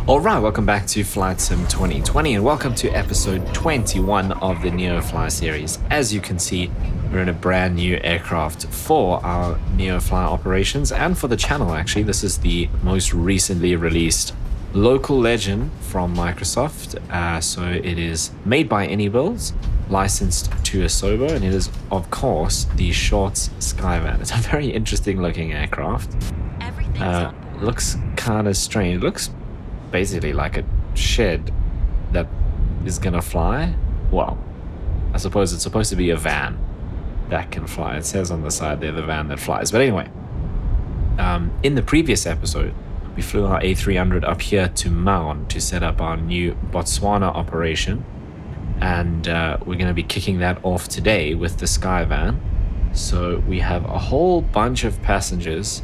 Alright, welcome back to Flight Sim 2020 and welcome to episode 21 of the Neofly series. As you can see, we're in a brand new aircraft for our Neofly operations and for the channel actually. This is the most recently released local legend from Microsoft. So it is made by AnyBuilds, licensed to Asobo, and it is of course the Shorts Skyvan. It's a very interesting looking aircraft. Looks kind of strange. It looks basically like a shed that is gonna fly. Well, I suppose it's supposed to be a van that can fly. It says on the side there, the van that flies. But anyway, in the previous episode, we flew our A300 up here to Maun to set up our new Botswana operation. And we're gonna be kicking that off today with the Skyvan. So we have a whole bunch of passengers.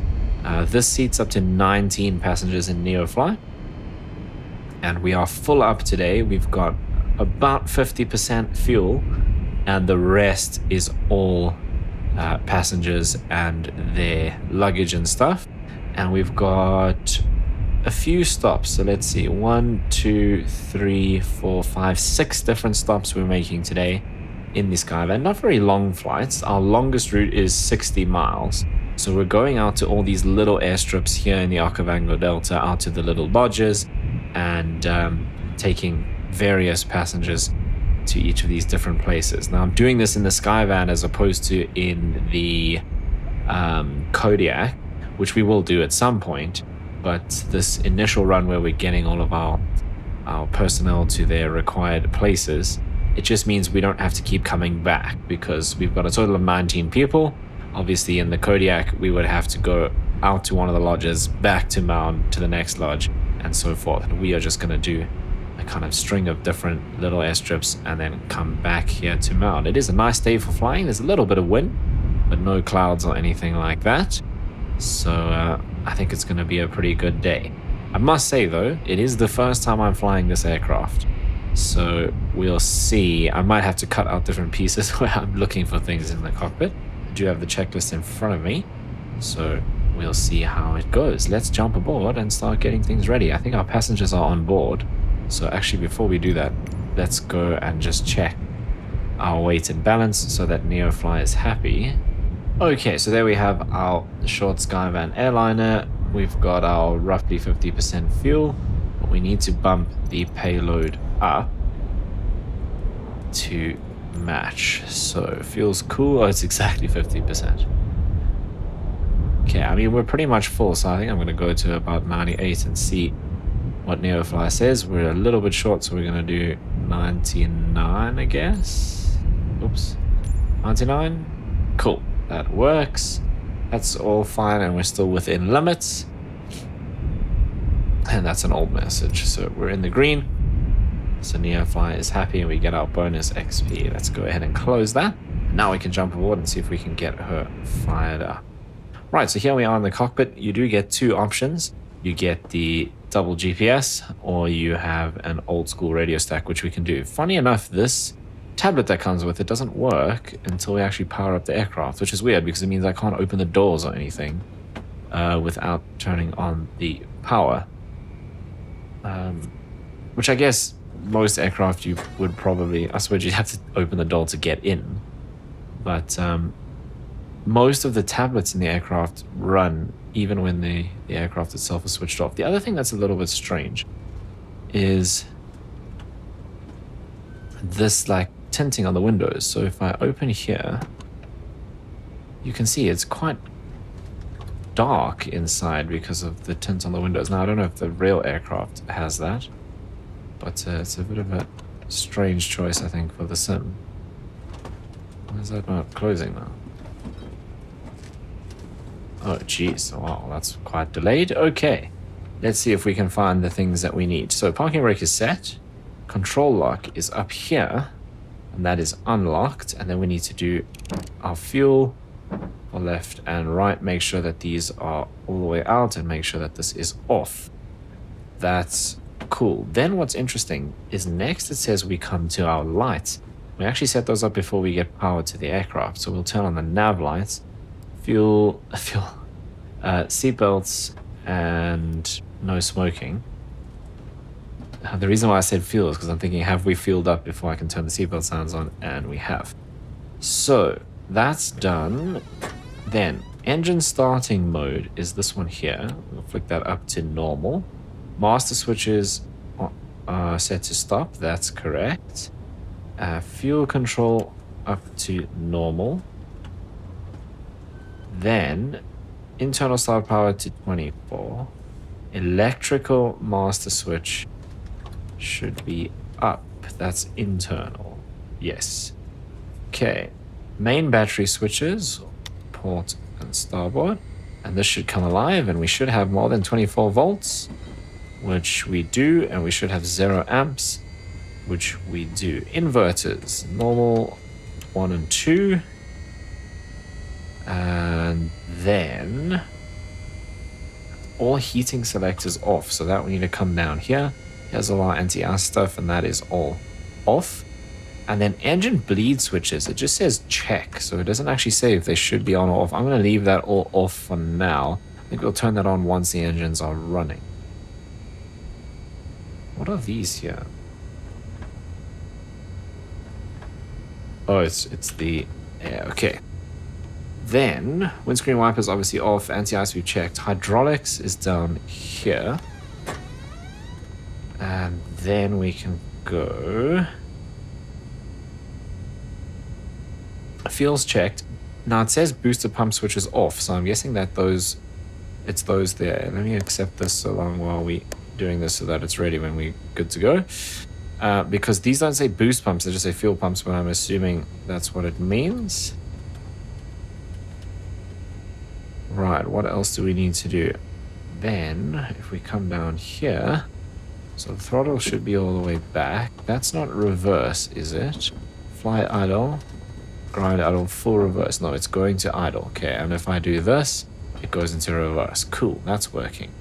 This seats up to 19 passengers in Neofly. And we are full up today. We've got about 50% fuel, and the rest is all passengers and their luggage and stuff. And we've got a few stops. So let's see, 1, 2, 3, 4, 5, 6 different stops we're making today in the Skyvan. Not very long flights. Our longest route is 60 miles. So we're going out to all these little airstrips here in the Okavango Delta, out to the little lodges, and taking various passengers to each of these different places. Now I'm doing this in the Skyvan as opposed to in the Kodiak, which we will do at some point, but this initial run where we're getting all of our personnel to their required places, it just means we don't have to keep coming back because we've got a total of 19 people. Obviously in the Kodiak we would have to go out to one of the lodges, back to Maun, to the next lodge, and so forth. And we are just going to do a kind of string of different little airstrips and then come back here to Maun. It is a nice day for flying. There's a little bit of wind, but no clouds or anything like that. So I think it's going to be a pretty good day. I must say though, it is the first time I'm flying this aircraft. So we'll see. I might have to cut out different pieces where I'm looking for things in the cockpit. I do have the checklist in front of me. So we'll see how it goes. Let's jump aboard and start getting things ready. I think our passengers are on board. So actually before we do that, let's go and just check our weight and balance so that Neofly is happy. Okay, so there we have our short Skyvan airliner. We've got our roughly 50% fuel, but we need to bump the payload up to match. So fuel's cool. Oh, it's exactly 50%. Okay, I mean, we're pretty much full, so I think I'm going to go to about 98 and see what Neofly says. We're a little bit short, so we're going to do 99, I guess. Oops. 99? Cool. That works. That's all fine, and we're still within limits. And that's an old message, so we're in the green. So Neofly is happy, and we get our bonus XP. Let's go ahead and close that. Now we can jump aboard and see if we can get her fired up. Right, so here we are in the cockpit. You do get two options. You get the double GPS, or you have an old school radio stack, which we can do. Funny enough, this tablet that comes with it doesn't work until we actually power up the aircraft, which is weird because it means I can't open the doors or anything without turning on the power. Which I guess most aircraft you would probably, I suppose you'd have to open the door to get in. But most of the tablets in the aircraft run even when the aircraft itself is switched off. The other thing that's a little bit strange is this like tinting on the windows. So if I open here, you can see it's quite dark inside because of the tint on the windows. Now I don't know if the real aircraft has that, but it's a bit of a strange choice I think for the sim. Why is that not closing now? Oh geez, wow, that's quite delayed. Okay, let's see if we can find the things that we need. So parking brake is set, control lock is up here, and that is unlocked. And then we need to do our fuel for left and right, make sure that these are all the way out and make sure that this is off. That's cool. Then what's interesting is next it says we come to our lights. We actually set those up before we get power to the aircraft. So we'll turn on the nav lights. Seatbelts and no smoking. The reason why I said fuel is because I'm thinking, have we fueled up before I can turn the seatbelt sounds on? And we have. So that's done. Then engine starting mode is this one here. We'll flick that up to normal. Master switches are set to stop. That's correct. Fuel control up to normal. Then internal start power to 24. Electrical master switch should be up. That's internal. Yes. Okay. Main battery switches, port and starboard. And this should come alive, and we should have more than 24 volts, which we do, and we should have 0 amps, which we do. Inverters, normal 1 and 2. And then all heating selectors off, so that we need to come down here. Here's all our anti-ice stuff, and that is all off. And then engine bleed switches, it just says check, so it doesn't actually say if they should be on or off. I'm going to leave that all off for now. I think we'll turn that on once the engines are running. What are these here? Oh, it's the air. Okay. Then windscreen wipers obviously off. Anti-ice we checked. Hydraulics is down here. And then we can go. Fuel's checked. Now it says booster pump switches off, so I'm guessing that it's those there. Let me accept this so long while we doing this so that it's ready when we're good to go. Because these don't say boost pumps, they just say fuel pumps, but I'm assuming that's what it means. Right, what else do we need to do? Then, if we come down here, so the throttle should be all the way back. That's not reverse, is it? Fly idle, grind idle, full reverse. No, it's going to idle. Okay, and if I do this, it goes into reverse. Cool, that's working.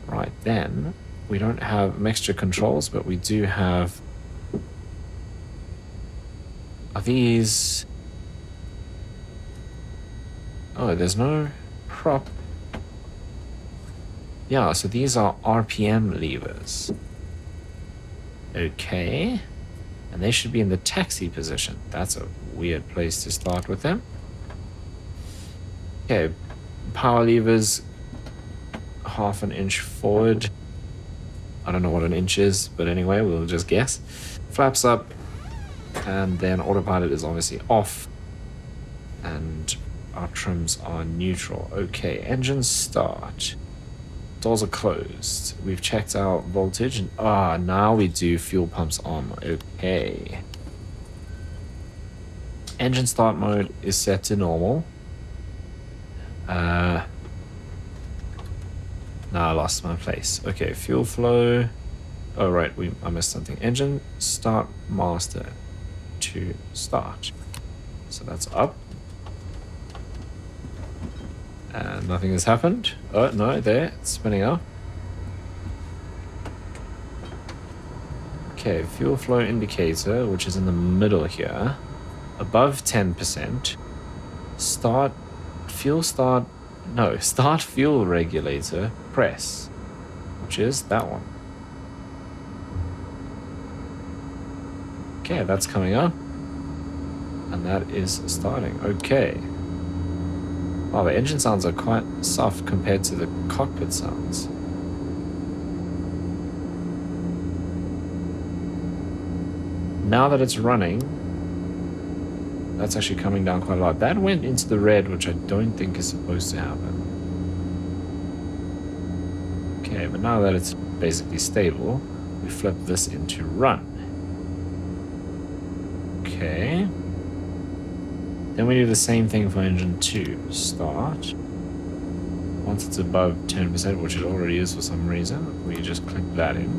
Right, then, we don't have mixture controls, but we do have... Are these... Oh, there's no prop. Yeah, so these are RPM levers. Okay. And they should be in the taxi position. That's a weird place to start with them. Okay. Power levers, 1/2 inch forward. I don't know what an inch is, but anyway, we'll just guess. Flaps up. And then autopilot is obviously off. And our trims are neutral. Okay, engine start. Doors are closed. We've checked our voltage. And now we do fuel pumps on. Okay. Engine start mode is set to normal. Now I lost my place. Okay, fuel flow. Oh, right, I missed something. Engine start master to start. So that's up. And nothing has happened. Oh, no, there, it's spinning up. Okay, fuel flow indicator, which is in the middle here. Above 10%. Start fuel regulator, press. Which is that one. Okay, that's coming up. And that is starting. Okay. Wow, the engine sounds are quite soft compared to the cockpit sounds. Now that it's running, that's actually coming down quite a lot. That went into the red, which I don't think is supposed to happen. Okay, but now that it's basically stable, we flip this into run. Okay. Then we do the same thing for engine 2. Start. Once it's above 10%, which it already is for some reason, we just click that in.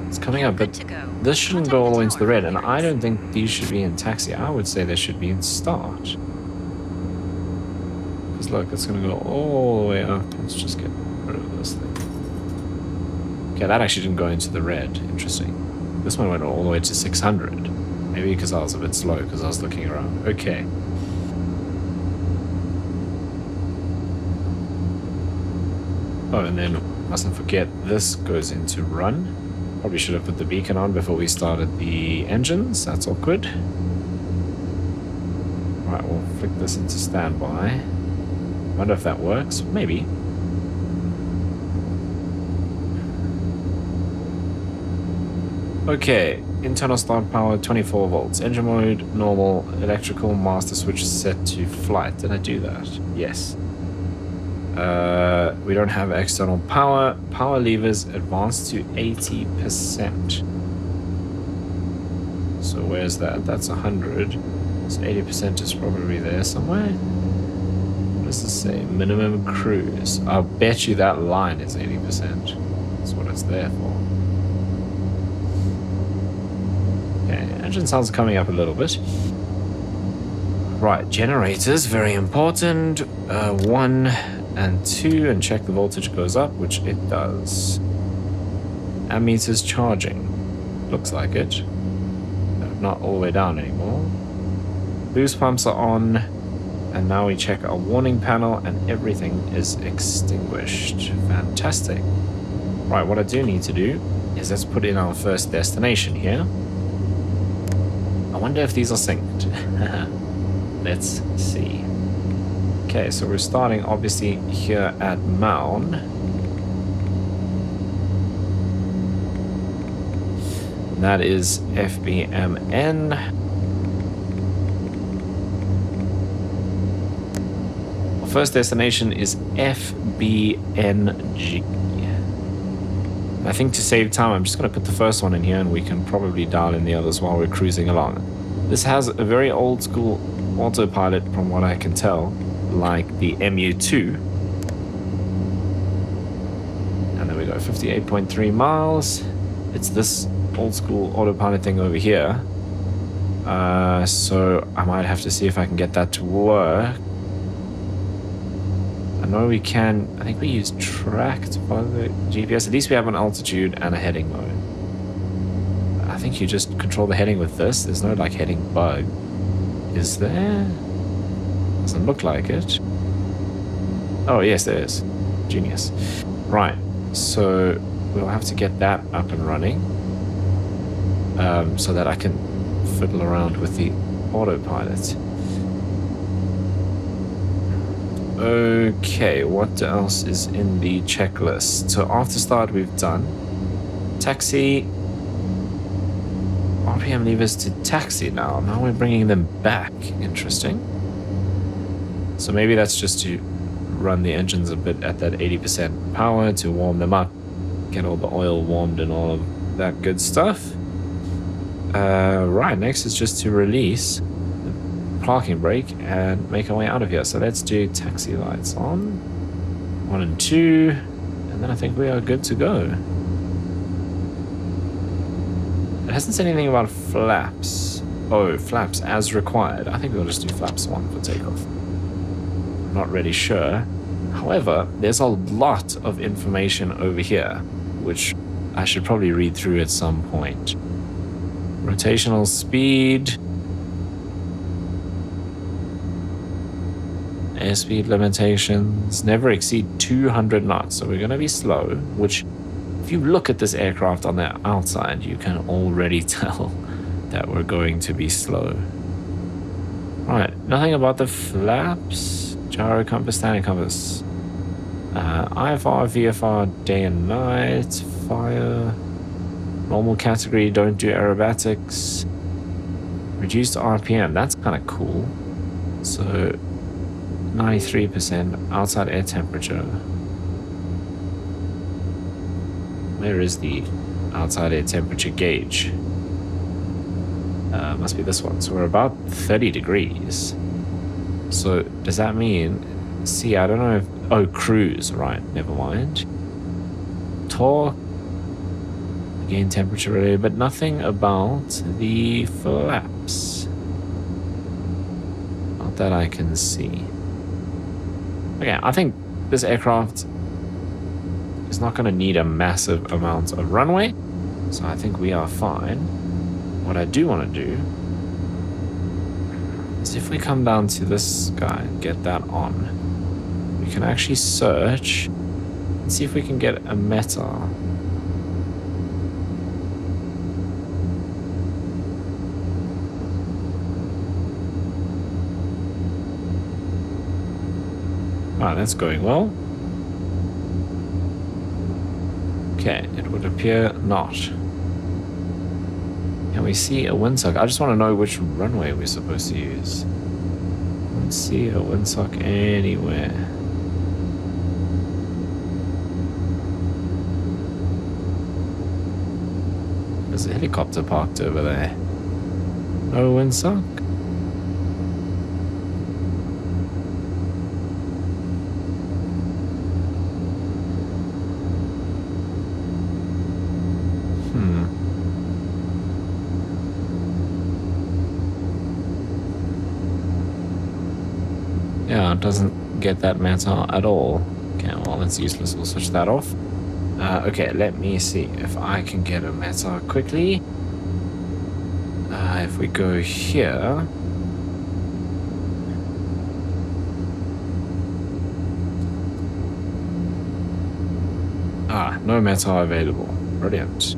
It's coming up, but this shouldn't go all the way into the red, and I don't think these should be in taxi. I would say they should be in start. Because look, it's going to go all the way up. Let's just get rid of this thing. Okay, that actually didn't go into the red. Interesting. This one went all the way to 600. Maybe because I was a bit slow because I was looking around. Okay. Oh, and then mustn't forget this goes into run. Probably should have put the beacon on before we started the engines. That's awkward. Right, we'll flick this into standby. Wonder if that works. Maybe. Okay, internal start power 24 volts. Engine mode, normal, electrical, master switch set to flight. Did I do that? Yes. We don't have external power. Power levers advanced to 80%. So where's that? That's 100. So 80% is probably there somewhere. What does this say? Minimum cruise. I'll bet you that line is 80%. That's what it's there for. Okay, engine sounds coming up a little bit. Right, generators, very important. 1 and 2, and check the voltage goes up, which it does. Ammeter's charging. Looks like it. Not all the way down anymore. Boost pumps are on, and now we check our warning panel, and everything is extinguished. Fantastic. Right, what I do need to do is let's put in our first destination here. I wonder if these are synced. Let's see. Okay, so we're starting obviously here at Maun. That is FBMN. Our first destination is FBNG. I think to save time, I'm just going to put the first one in here and we can probably dial in the others while we're cruising along. This has a very old school autopilot from what I can tell, like the MU2. And then we go 58.3 miles. It's this old school autopilot thing over here. So I might have to see if I can get that to work. I know we can, I think we use track to follow the GPS. At least we have an altitude and a heading mode. I think you just control the heading with this. There's no like heading bug. Is there? Doesn't look like it. Oh yes, there is. Genius. Right, so we'll have to get that up and running. So that I can fiddle around with the autopilot. Okay, what else is in the checklist? So after start we've done taxi, RPM levers to taxi now. Now we're bringing them back. Interesting. So maybe that's just to run the engines a bit at that 80% power to warm them up, get all the oil warmed and all of that good stuff. Right, next is just to release the parking brake and make our way out of here. So let's do taxi lights on. 1 and 2, and then I think we are good to go. It hasn't said anything about flaps. Oh, flaps as required. I think we'll just do flaps 1 for takeoff. I'm not really sure. However, there's a lot of information over here, which I should probably read through at some point. Rotational speed, airspeed limitations, never exceed 200 knots. So we're going to be slow, which if you look at this aircraft on the outside, you can already tell that we're going to be slow. Right, nothing about the flaps, gyro compass, standing compass, IFR, VFR, day and night, fire, normal category, don't do aerobatics, reduced RPM, that's kind of cool. So 93% outside air temperature. Where is the outside air temperature gauge? Must be this one. So we're about 30 degrees. So does that mean, see, I don't know if, oh, cruise, right, never mind. Torque, again temperature related, but nothing about the flaps. Not that I can see. Okay, I think this aircraft is not going to need a massive amount of runway, so I think we are fine. What I do want to do is if we come down to this guy and get that on, we can actually search Let's see if we can get a meta. Ah, that's going well. Okay, it would appear not. Can we see a windsock? I just want to know which runway we're supposed to use. Don't see a windsock anywhere. There's a helicopter parked over there. No windsock? Yeah, it doesn't get that matter at all. Okay, well, that's useless. We'll switch that off. Okay, let me see if I can get a meta quickly. If we go here... Ah, no meta available. Brilliant.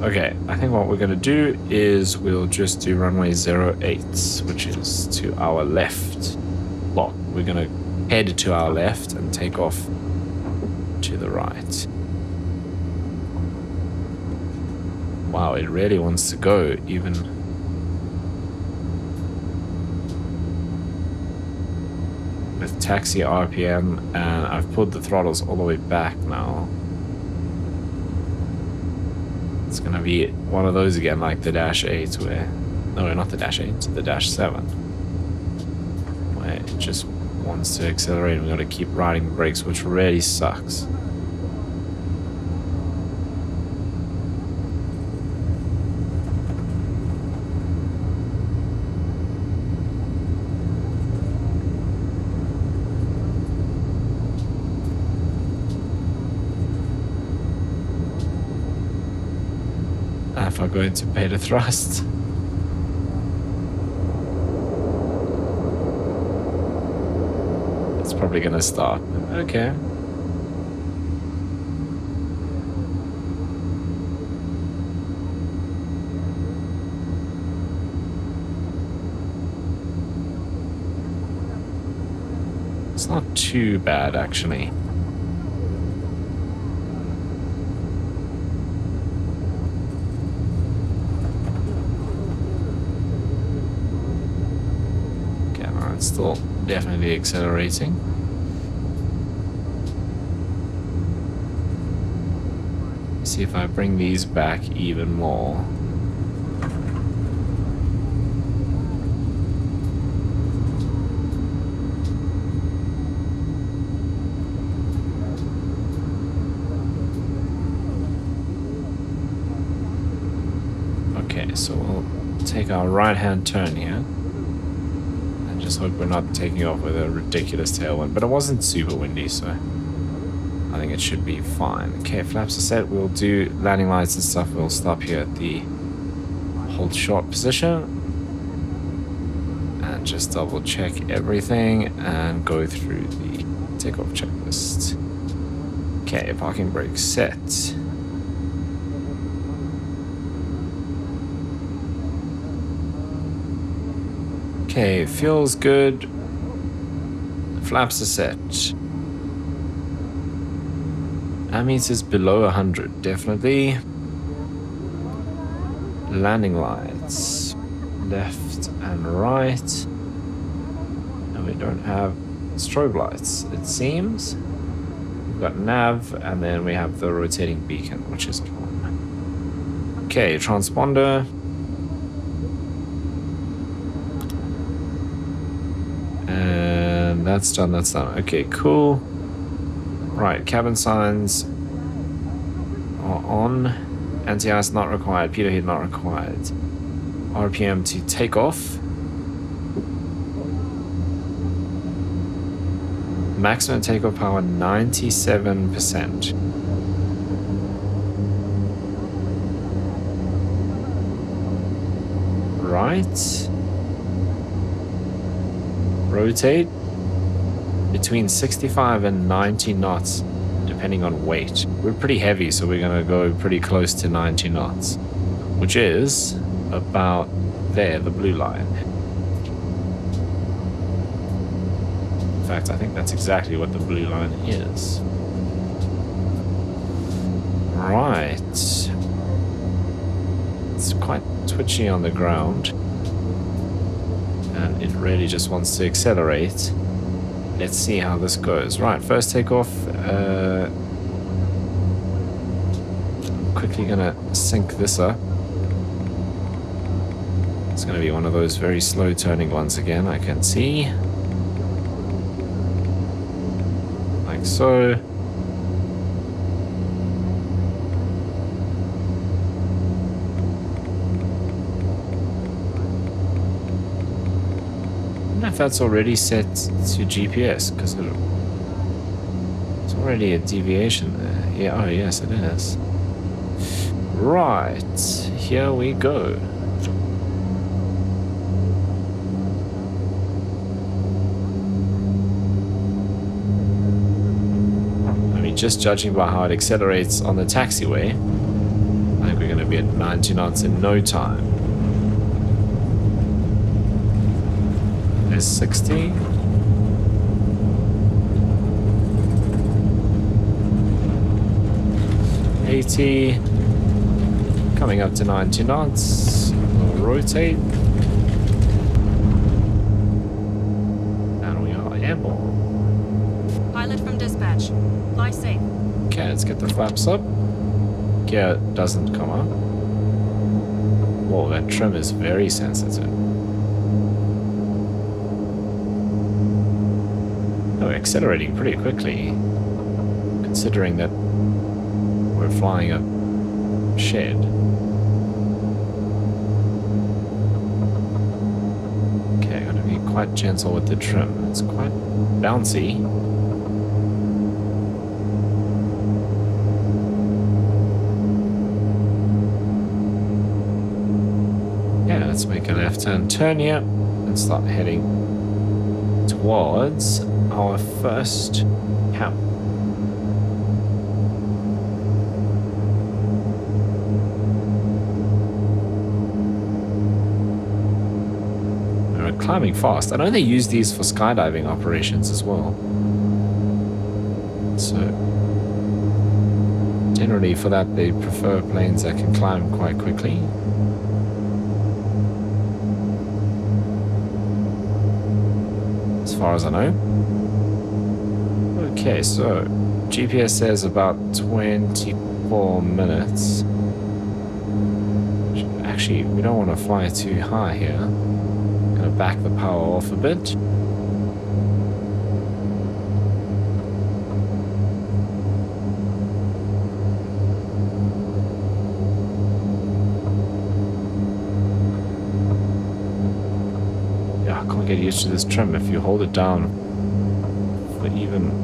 Okay, I think what we're going to do is we'll just do runway 08, which is to our left. Well, we're going to head to our left and take off to the right. Wow, it really wants to go, even... with taxi RPM, and I've pulled the throttles all the way back now. It's gonna be one of those again, like the Dash 8, where... No, not the Dash 8, the Dash 7. Where it just wants to accelerate and we gotta keep riding the brakes, which really sucks. If I go into beta thrust. It's probably gonna start. Okay. It's not too bad, actually. Still definitely accelerating. See if I bring these back even more. Okay, so we'll take our right-hand turn here. Just hope we're not taking off with a ridiculous tailwind, but it wasn't super windy, so I think it should be fine. Okay, flaps are set. We'll do landing lights and stuff. We'll stop here at the hold short position and just double check everything and go through the takeoff checklist. Okay, parking brake set. Okay, feels good. Flaps are set. Ammeters below 100, definitely. Landing lights, left and right. And we don't have strobe lights, it seems. We've got nav, and then we have the rotating beacon, which is on. Okay, transponder. And that's done, that's done. Okay, cool. Right, cabin signs are on. Anti-ice not required, pitot heat not required. RPM to take off. Maximum takeoff power 97%. Right. Rotate. between 65 and 90 knots, depending on weight. We're pretty heavy, so we're going to go pretty close to 90 knots, which is about there, the blue line. In fact, I think that's exactly what the blue line is. Right. It's quite twitchy on the ground, and it really just wants to accelerate. Let's see how this goes. Right, first takeoff. Quickly gonna sync this up. It's gonna be one of those very slow turning ones again, I can see. Like so. If that's already set to GPS, because it's already a deviation there. Yeah, oh yes it is. Right, here we go. I mean, just judging by how it accelerates on the taxiway, I think we're going to be at 90 knots in no time. 60. Coming up to 90 knots. We'll rotate. And we are airborne. Pilot from dispatch. Fly safe. Okay, let's get the flaps up. Gear doesn't come up. Whoa, that trim is very sensitive. We're accelerating pretty quickly, considering that we're flying a shed. Okay, I'm going to be quite gentle with the trim. It's quite bouncy. Yeah, let's make a left-hand turn here and start heading towards our first camp. We're climbing fast. I know they use these for skydiving operations as well. So generally for that they prefer planes that can climb quite quickly. As far as I know. Okay, so GPS says about 24 minutes. Actually, we don't want to fly too high here. Gonna back the power off a bit. Yeah, I can't get used to this trim. If you hold it down for even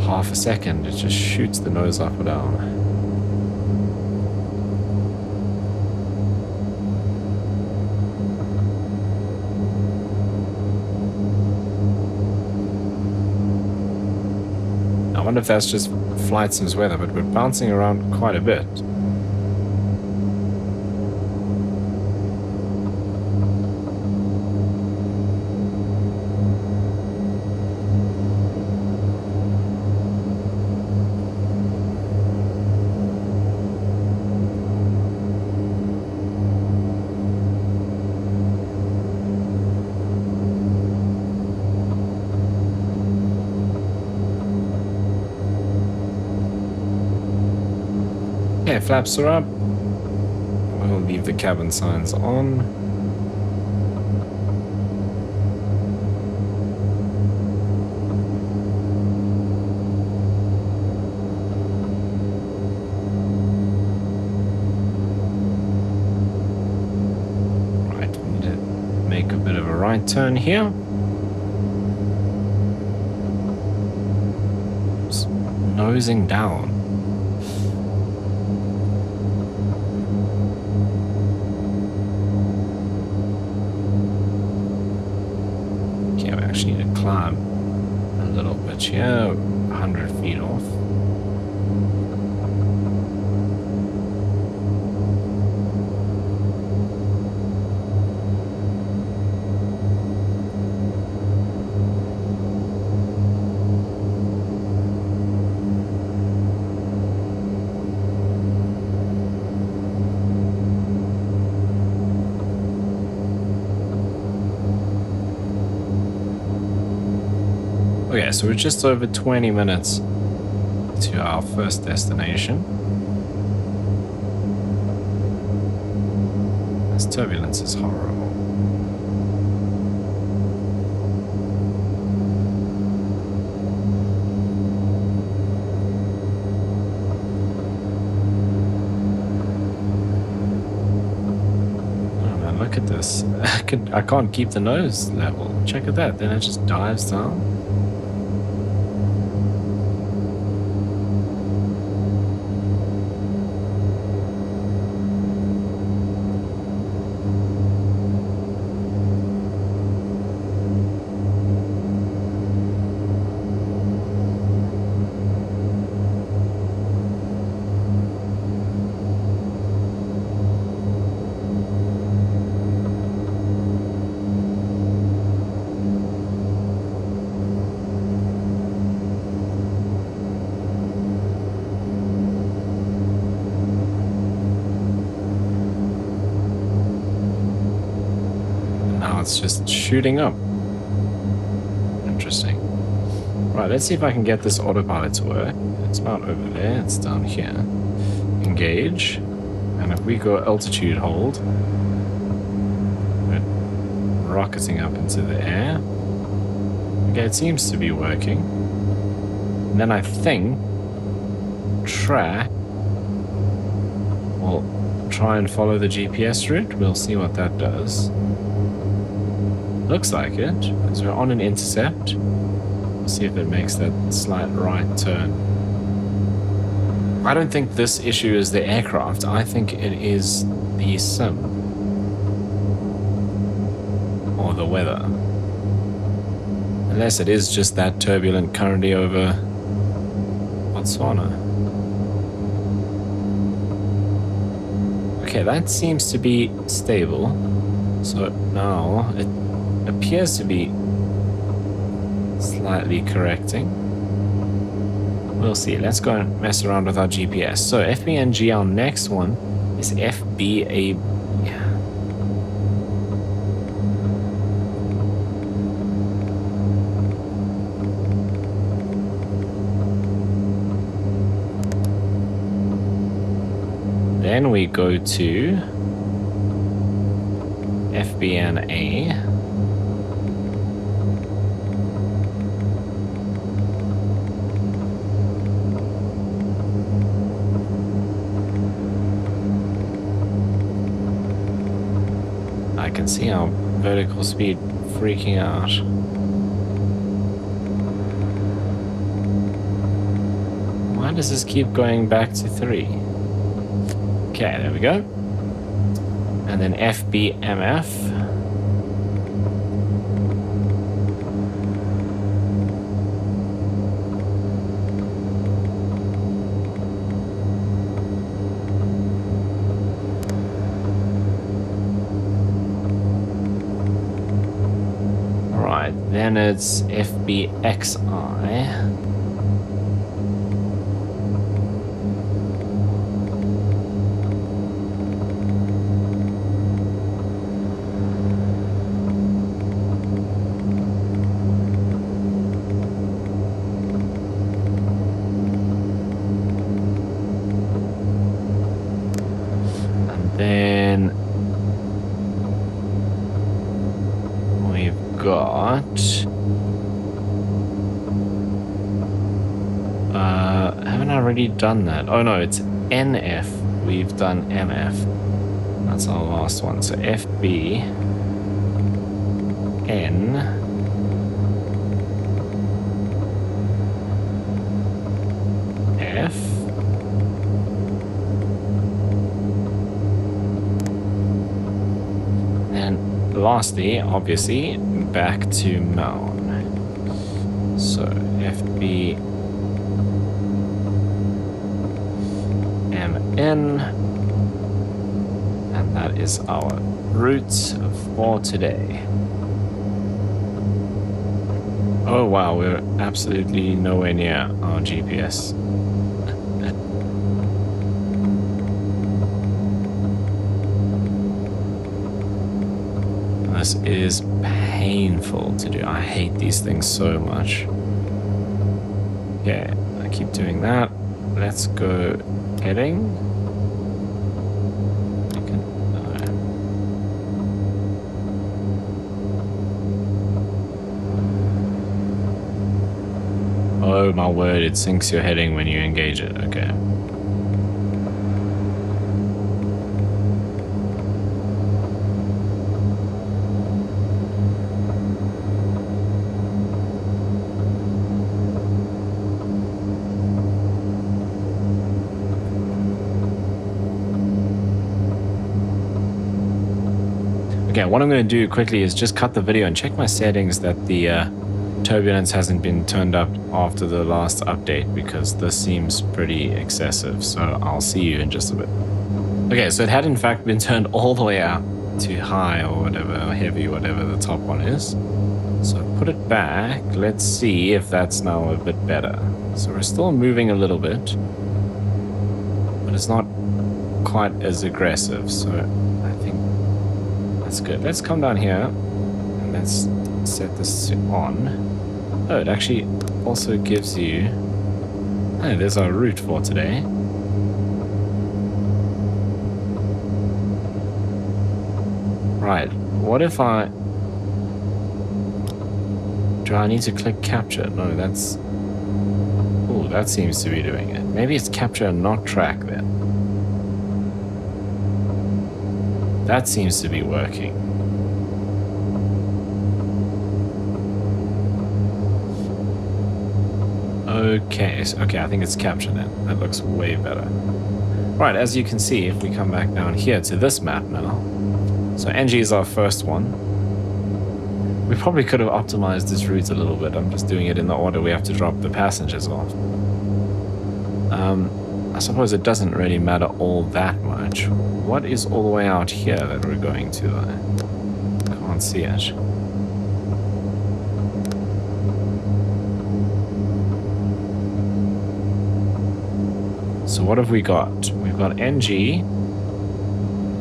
half a second, it just shoots the nose up or down. I wonder if that's just flight sim's weather, but we're bouncing around quite a bit. Okay, flaps are up. We'll leave the cabin signs on. Right, we need to make a bit of a right turn here. Just nosing down. actually need to climb a little bit here, 100 feet off. Okay, so we're just over 20 minutes to our first destination. This turbulence is horrible. Oh man, look at this. I can't keep the nose level. Check at that, then it just dives down. It's just shooting up. Interesting. Right, let's see if I can get this autopilot to work. It's not over there, it's down here. Engage. And if we go altitude hold, we're rocketing up into the air. Okay, it seems to be working. And then I think track will try and follow the GPS route. We'll see what that does. Looks like it, because we're on an intercept. We'll see if it makes that slight right turn. I don't think this issue is the aircraft. I think it is the sim. Or the weather. Unless it is just that turbulent currently over Botswana. Okay, that seems to be stable. So now it appears to be slightly correcting. We'll see. Let's go and mess around with our GPS. So FBNG, our next one is FBA. Then we go to FBNA. I can see our vertical speed freaking out. Why does this keep going back to 3? Okay, there we go. And then FBMF. Then it's FBXI. And then we've got haven't I already done that? Oh no, it's NF. We've done MF. That's our last one. So FB N F and lastly, obviously, back to Maun. So FB MN, and that is our route for today. Oh wow, we're absolutely nowhere near our GPS. This is painful to do. I hate these things so much. Okay, I keep doing that. Let's go heading. Oh my word, it sinks your heading when you engage it. Okay. Okay, what I'm going to do quickly is just cut the video and check my settings that the turbulence hasn't been turned up after the last update, because this seems pretty excessive. So I'll see you in just a bit. Okay, so it had in fact been turned all the way out to high or whatever, or heavy, whatever the top one is. So put it back. Let's see if that's now a bit better. So we're still moving a little bit, but it's not quite as aggressive. So I think that's good. Let's come down here and let's set this on. Oh, it actually also gives you... Oh, there's our route for today. Right, what if I... Do I need to click capture? No, that's... Oh, that seems to be doing it. Maybe it's capture and not track then. That seems to be working. Okay, so, okay, I think it's capture then. That looks way better. Right, as you can see, if we come back down here to this map now. So NG is our first one. We probably could have optimized this route a little bit. I'm just doing it in the order we have to drop the passengers off. I suppose it doesn't really matter all that much. What is all the way out here that we're going to though? Can't see it. So what have we got? We've got NG,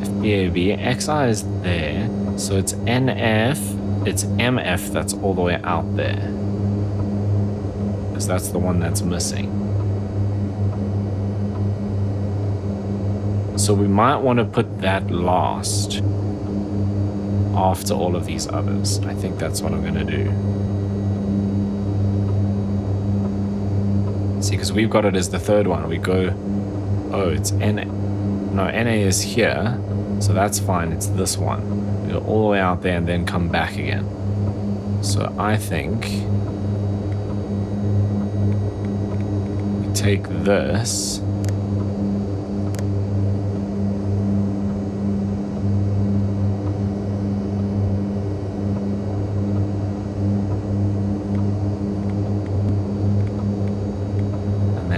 FBAB, XI is there, so it's NF, it's MF that's all the way out there. Because that's the one that's missing. So we might want to put that last after all of these others. I think that's what I'm going to do. See, because we've got it as the third one. We go, oh, it's NA. No, NA is here, so that's fine. It's this one. We go all the way out there and then come back again. So I think we take this.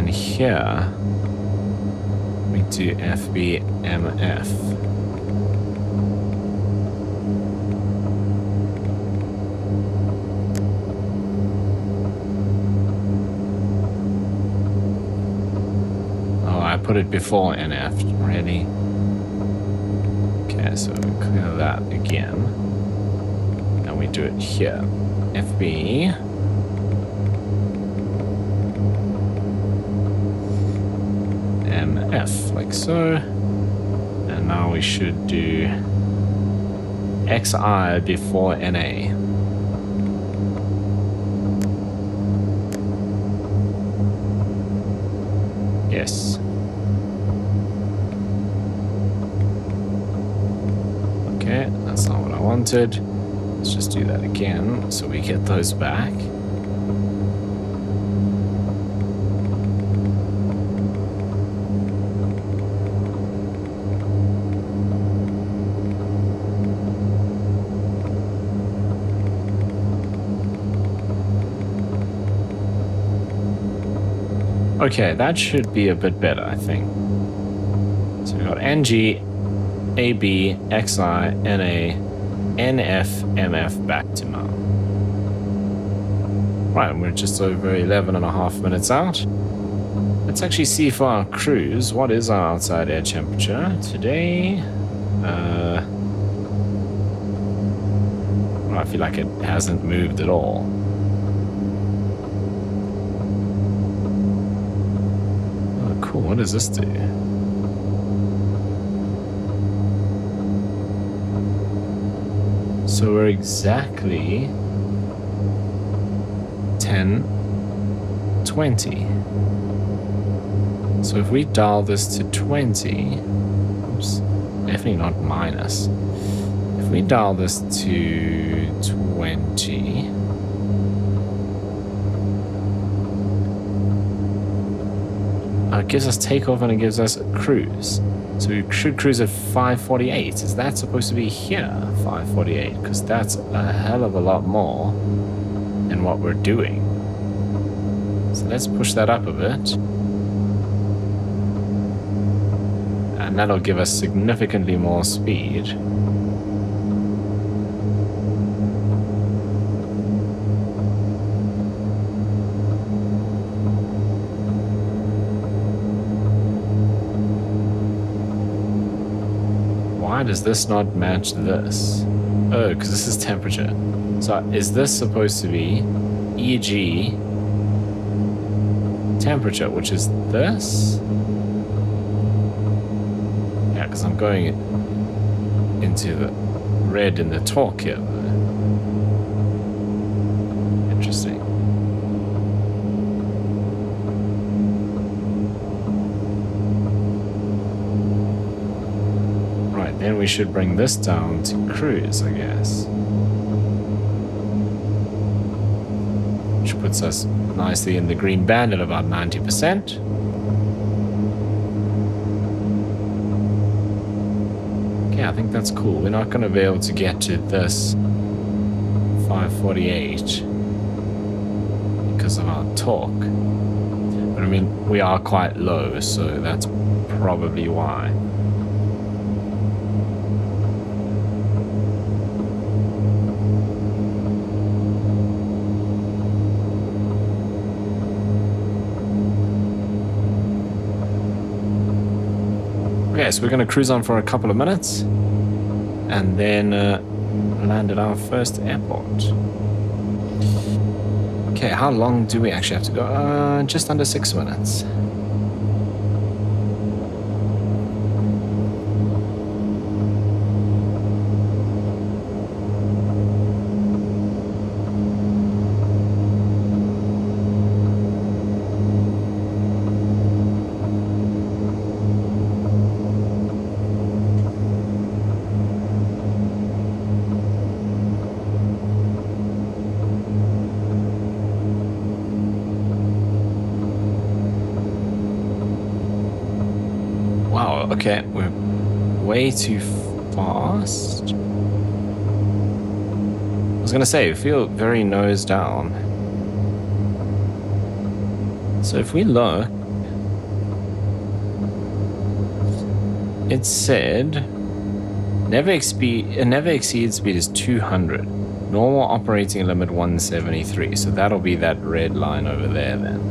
Here we do FBMF. Oh, I put it before NF, really? Okay, so we clear that again. And we do it here. FB. F, like so. And now we should do XI before NA. Yes. Okay, that's not what I wanted. Let's just do that again so we get those back. Okay, that should be a bit better, I think. So we've got NG, AB, XI, NA, NF, MF back to mount. Right, and we're just over 11.5 minutes out. Let's actually see for our cruise, what is our outside air temperature today? Well, I feel like it hasn't moved at all. Oh, cool. What does this do? So we're exactly 10:20. So if we dial this to 20, oops, definitely not minus. If we dial this to 20, it gives us takeoff and it gives us a cruise. So we should cruise at 548. Is that supposed to be here, 548? Because that's a hell of a lot more than what we're doing. So let's push that up a bit. And that'll give us significantly more speed. Why does this not match this? Oh, because this is temperature. So is this supposed to be EG temperature, which is this? Yeah, because I'm going into the red in the torque here. Interesting. Right, then we should bring this down to cruise, I guess. Which puts us nicely in the green band at about 90%. Okay, I think that's cool. We're not going to be able to get to this 548 because of our torque. But I mean, we are quite low, so that's probably why. Okay, so we're going to cruise on for a couple of minutes and then land at our first airport. Okay, how long do we actually have to go? Just under 6 minutes. Wow, okay, we're way too fast. I was gonna say, we feel very nose down. So if we look, it said never exceed speed is 200. Normal operating limit 173. So that'll be that red line over there then.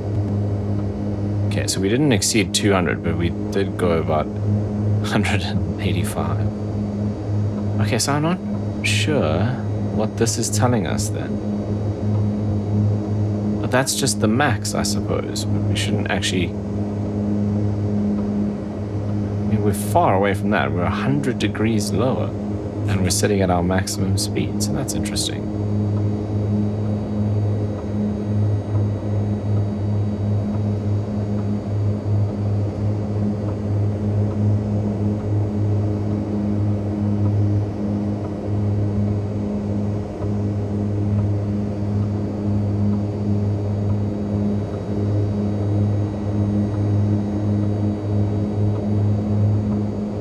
Okay, so we didn't exceed 200, but we did go about 185. Okay, so I'm not sure what this is telling us then. But that's just the max, I suppose. But we shouldn't actually... I mean, we're far away from that. We're 100 degrees lower, and we're sitting at our maximum speed, so that's interesting.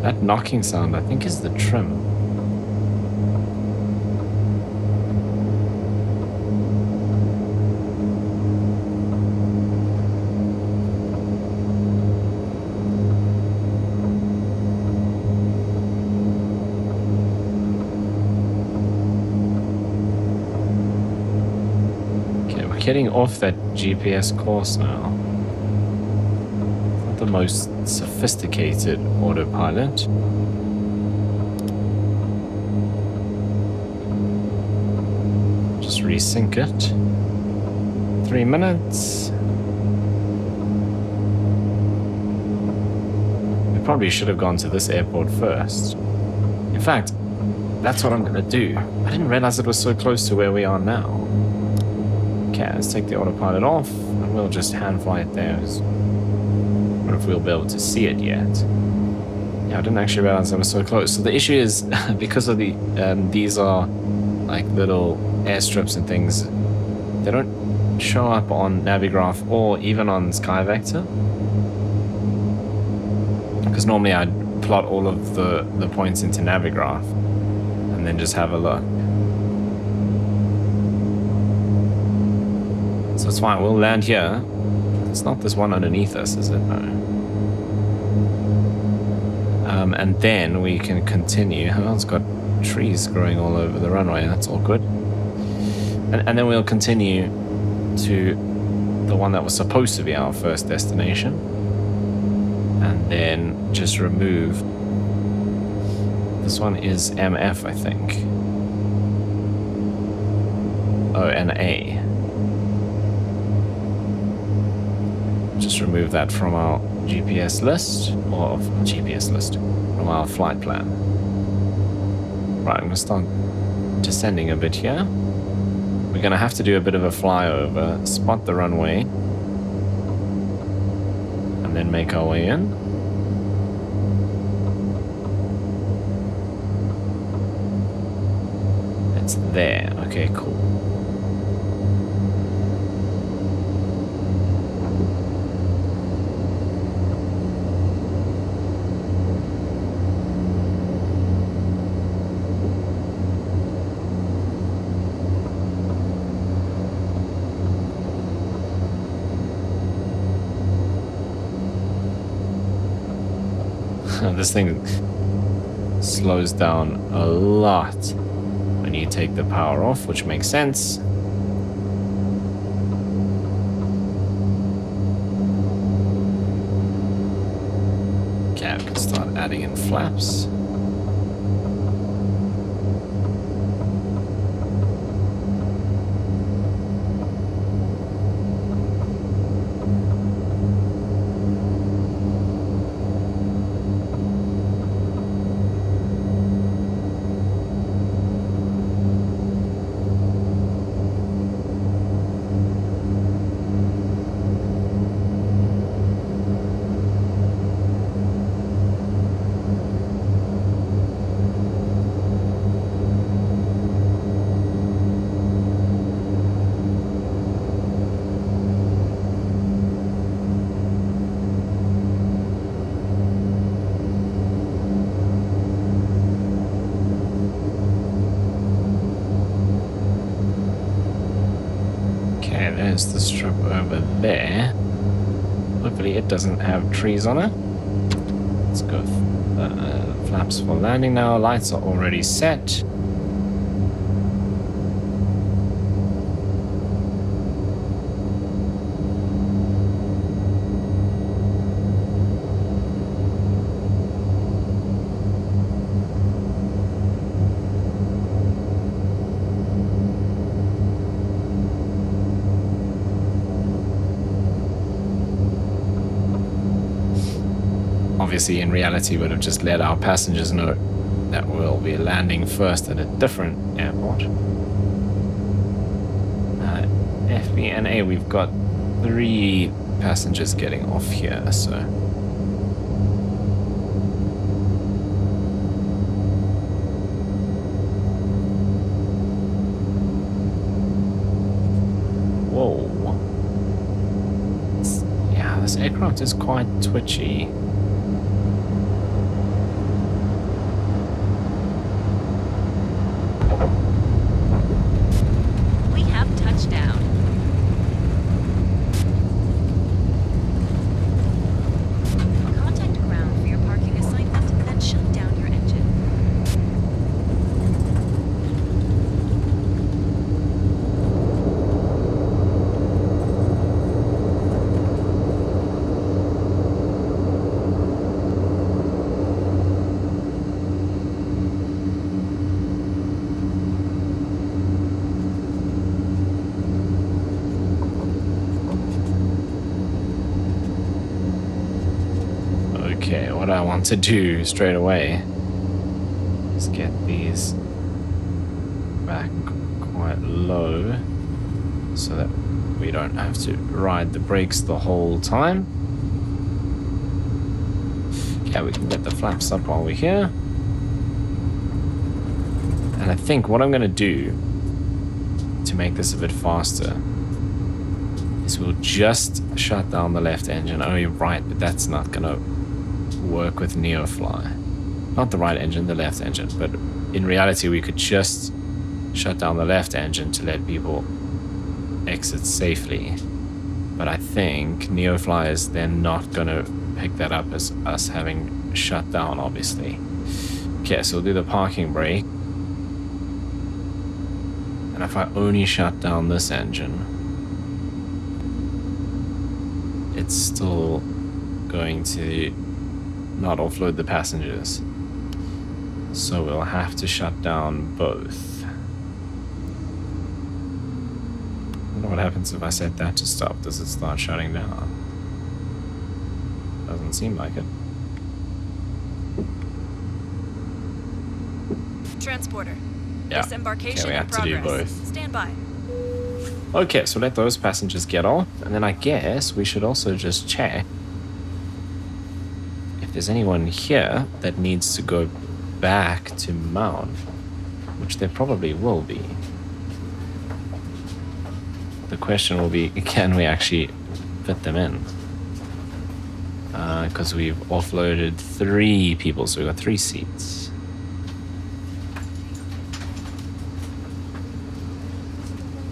That knocking sound, I think, is the trim. getting off that GPS course now. Not the most sophisticated autopilot. Just resync it. 3 minutes. We probably should have gone to this airport first. In fact, that's what I'm gonna do. I didn't realize it was so close to where we are now. Okay, let's take the autopilot off and we'll just hand fly it there. I wonder if we'll be able to see it yet. Yeah, I didn't actually realize I was so close. So the issue is because of the these are like little airstrips and things, they don't show up on Navigraph or even on SkyVector. Because normally I'd plot all of the points into Navigraph and then just have a look. So it's fine, we'll land here. It's not this one underneath us, is it? No. And then we can continue. Oh, it's got trees growing all over the runway, that's all good. And then we'll continue to the one that was supposed to be our first destination. And then just remove. This one is MF, I think. Oh, and A. Just remove that from our GPS list, or GPS list, from our flight plan. Right, I'm gonna start descending a bit here. We're gonna have to do a bit of a flyover, spot the runway, and then make our way in. It's there. Okay, cool. This thing slows down a lot when you take the power off, which makes sense. Okay, I can start adding in flaps. There's the strip over there. Hopefully it doesn't have trees on it. Let's go flaps for landing now. Lights are already set. Obviously, in reality, would have just let our passengers know that we'll be landing first at a different airport. FB and A, we've got 3 passengers getting off here, so. Whoa. Yeah, this aircraft is quite twitchy. want to do straight away is get these back quite low so that we don't have to ride the brakes the whole time. Okay, we can get the flaps up while we're here. And I think what I'm going to do to make this a bit faster is we'll just shut down the left engine. Oh, you're right, but that's not going to work with Neofly. Not the right engine, the left engine. But in reality, we could just shut down the left engine to let people exit safely. But I think Neofly is then not going to pick that up as us having shut down, obviously. Okay, so we'll do the parking brake. And if I only shut down this engine, it's still going to not offload the passengers. So we'll have to shut down both. I wonder what happens if I set that to stop. Does it start shutting down? Doesn't seem like it. Transporter. Yeah. Disembarkation Okay, we have to do both. Stand by. Okay, so let those passengers get off, and then I guess we should also just check if there's anyone here that needs to go back to Mount, which there probably will be. The question will be, can we actually fit them in? Because we've offloaded 3 people, so we've got 3 seats.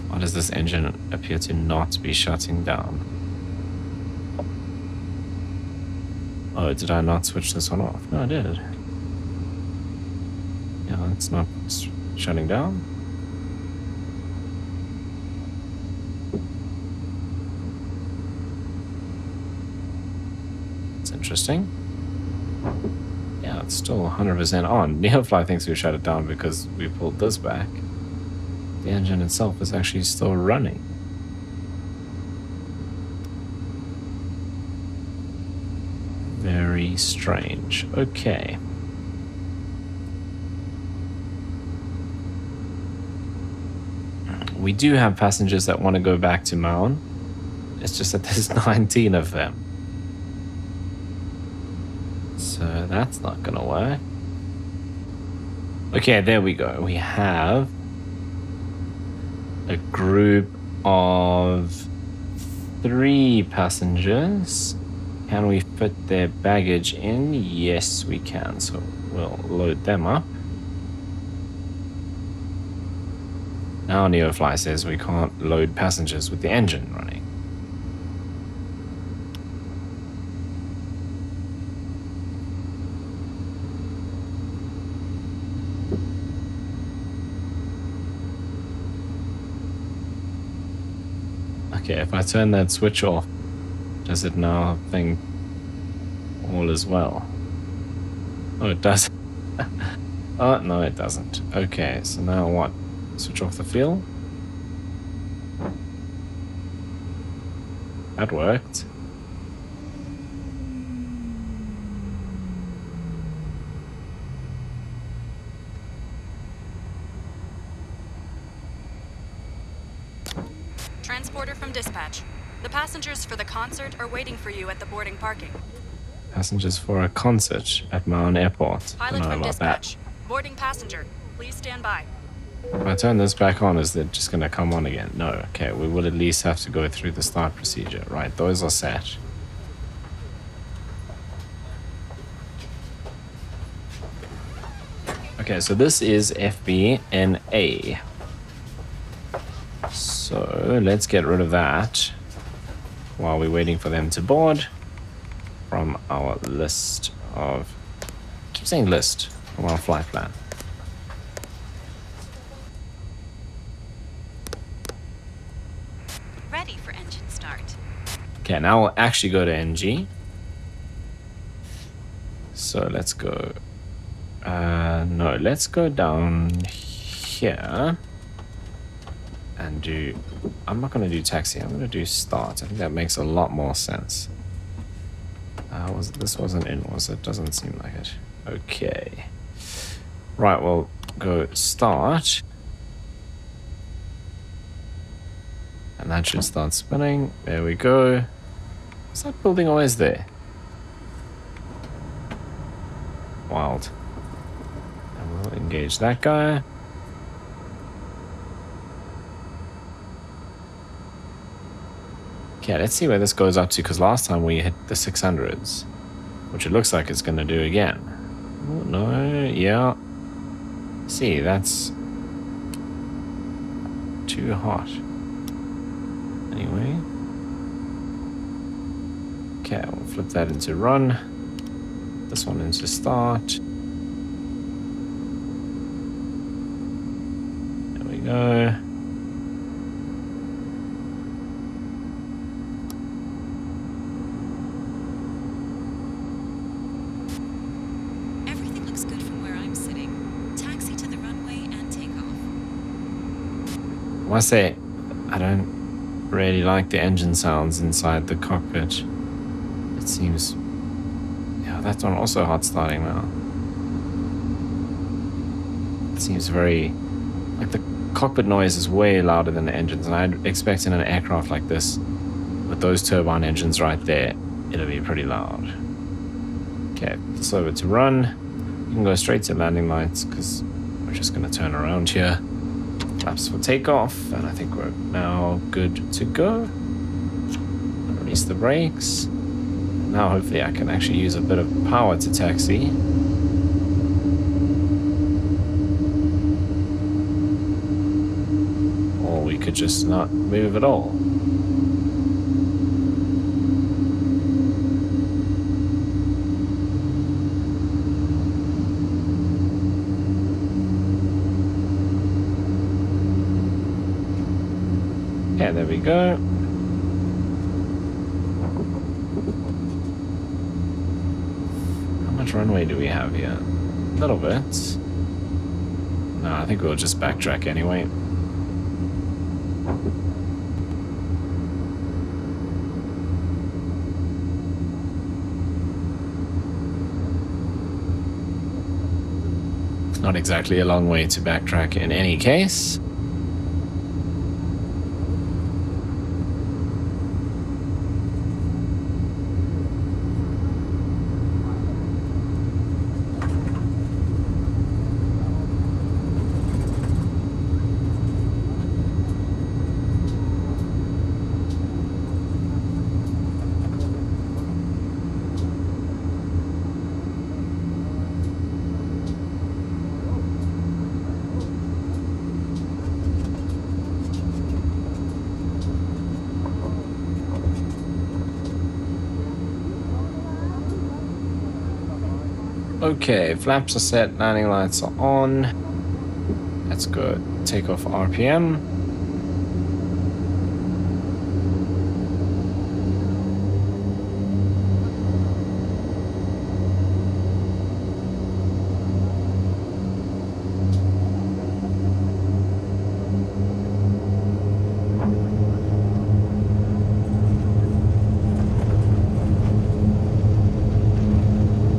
Why does this engine appear to not be shutting down? Oh, did I not switch this one off? No, I did. Yeah, it's not shutting down. It's interesting. Yeah, it's still 100% on. Neofly thinks we shut it down because we pulled this back. The engine itself is actually still running. Very strange. Okay. We do have passengers that want to go back to Maun. It's just that there's 19 of them. So that's not going to work. Okay, there we go. We have a group of 3 passengers. Can we fit their baggage in? Yes, we can. So we'll load them up. Now Neofly says we can't load passengers with the engine running. Okay, if I turn that switch off, does it now think all is well? Oh, it does. Oh, no, it doesn't. Okay, so now what? Switch off the fuel? That worked. Transporter from dispatch. The passengers for the concert are waiting for you at the boarding parking. Passengers for a concert at Maun Airport. Pilot Don't know from about dispatch. that. Boarding passenger. Please stand by. If I turn this back on, is it just going to come on again? No. Okay, we will at least have to go through the start procedure. Right, those are set. Okay, so this is FBNA. So let's get rid of that while we're waiting for them to board from our list of... I keep saying list from our flight plan. Ready for engine start. Okay, now we'll actually go to NG. So let's go... no, let's go down here and do... I'm not going to do taxi, I'm going to do start. I think that makes a lot more sense. This wasn't in, was it? Doesn't seem like it. Okay. Right, we'll go start. And that should start spinning. There we go. Is that building always there? Wild. And we'll engage that guy. Okay, let's see where this goes up to, because last time we hit the 600s, which it looks like it's going to do again. Oh, no, yeah. See, that's too hot. Anyway. Okay, we'll flip that into run. This one into start. There we go. I must say, I don't really like the engine sounds inside the cockpit. It seems... yeah, that one also hot starting now. It seems very... like the cockpit noise is way louder than the engines, and I'd expect in an aircraft like this, with those turbine engines right there, it'll be pretty loud. Okay, so over to run. You can go straight to landing lights, because we're just going to turn around here. Flaps for takeoff, and I think we're now good to go. Release the brakes. Now hopefully I can actually use a bit of power to taxi. Or we could just not move at all. Okay, there we go. How much runway do we have here? A little bit. No, I think we'll just backtrack anyway. It's not exactly a long way to backtrack in any case. Okay, flaps are set, landing lights are on. Let's go take off RPM.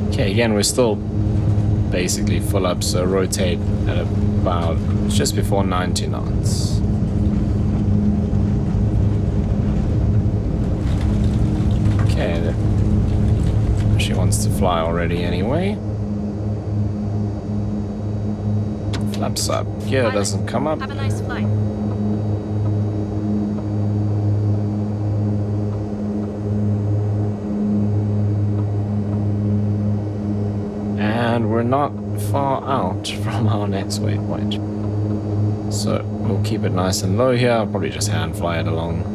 Okay, again, we're still basically full up, so rotate at about just before 90 knots. Okay, she wants to fly already anyway. Flaps up. Gear doesn't come up. Have a nice flight. And we're not far out from our next waypoint. So we'll keep it nice and low here. I'll probably just hand fly it along.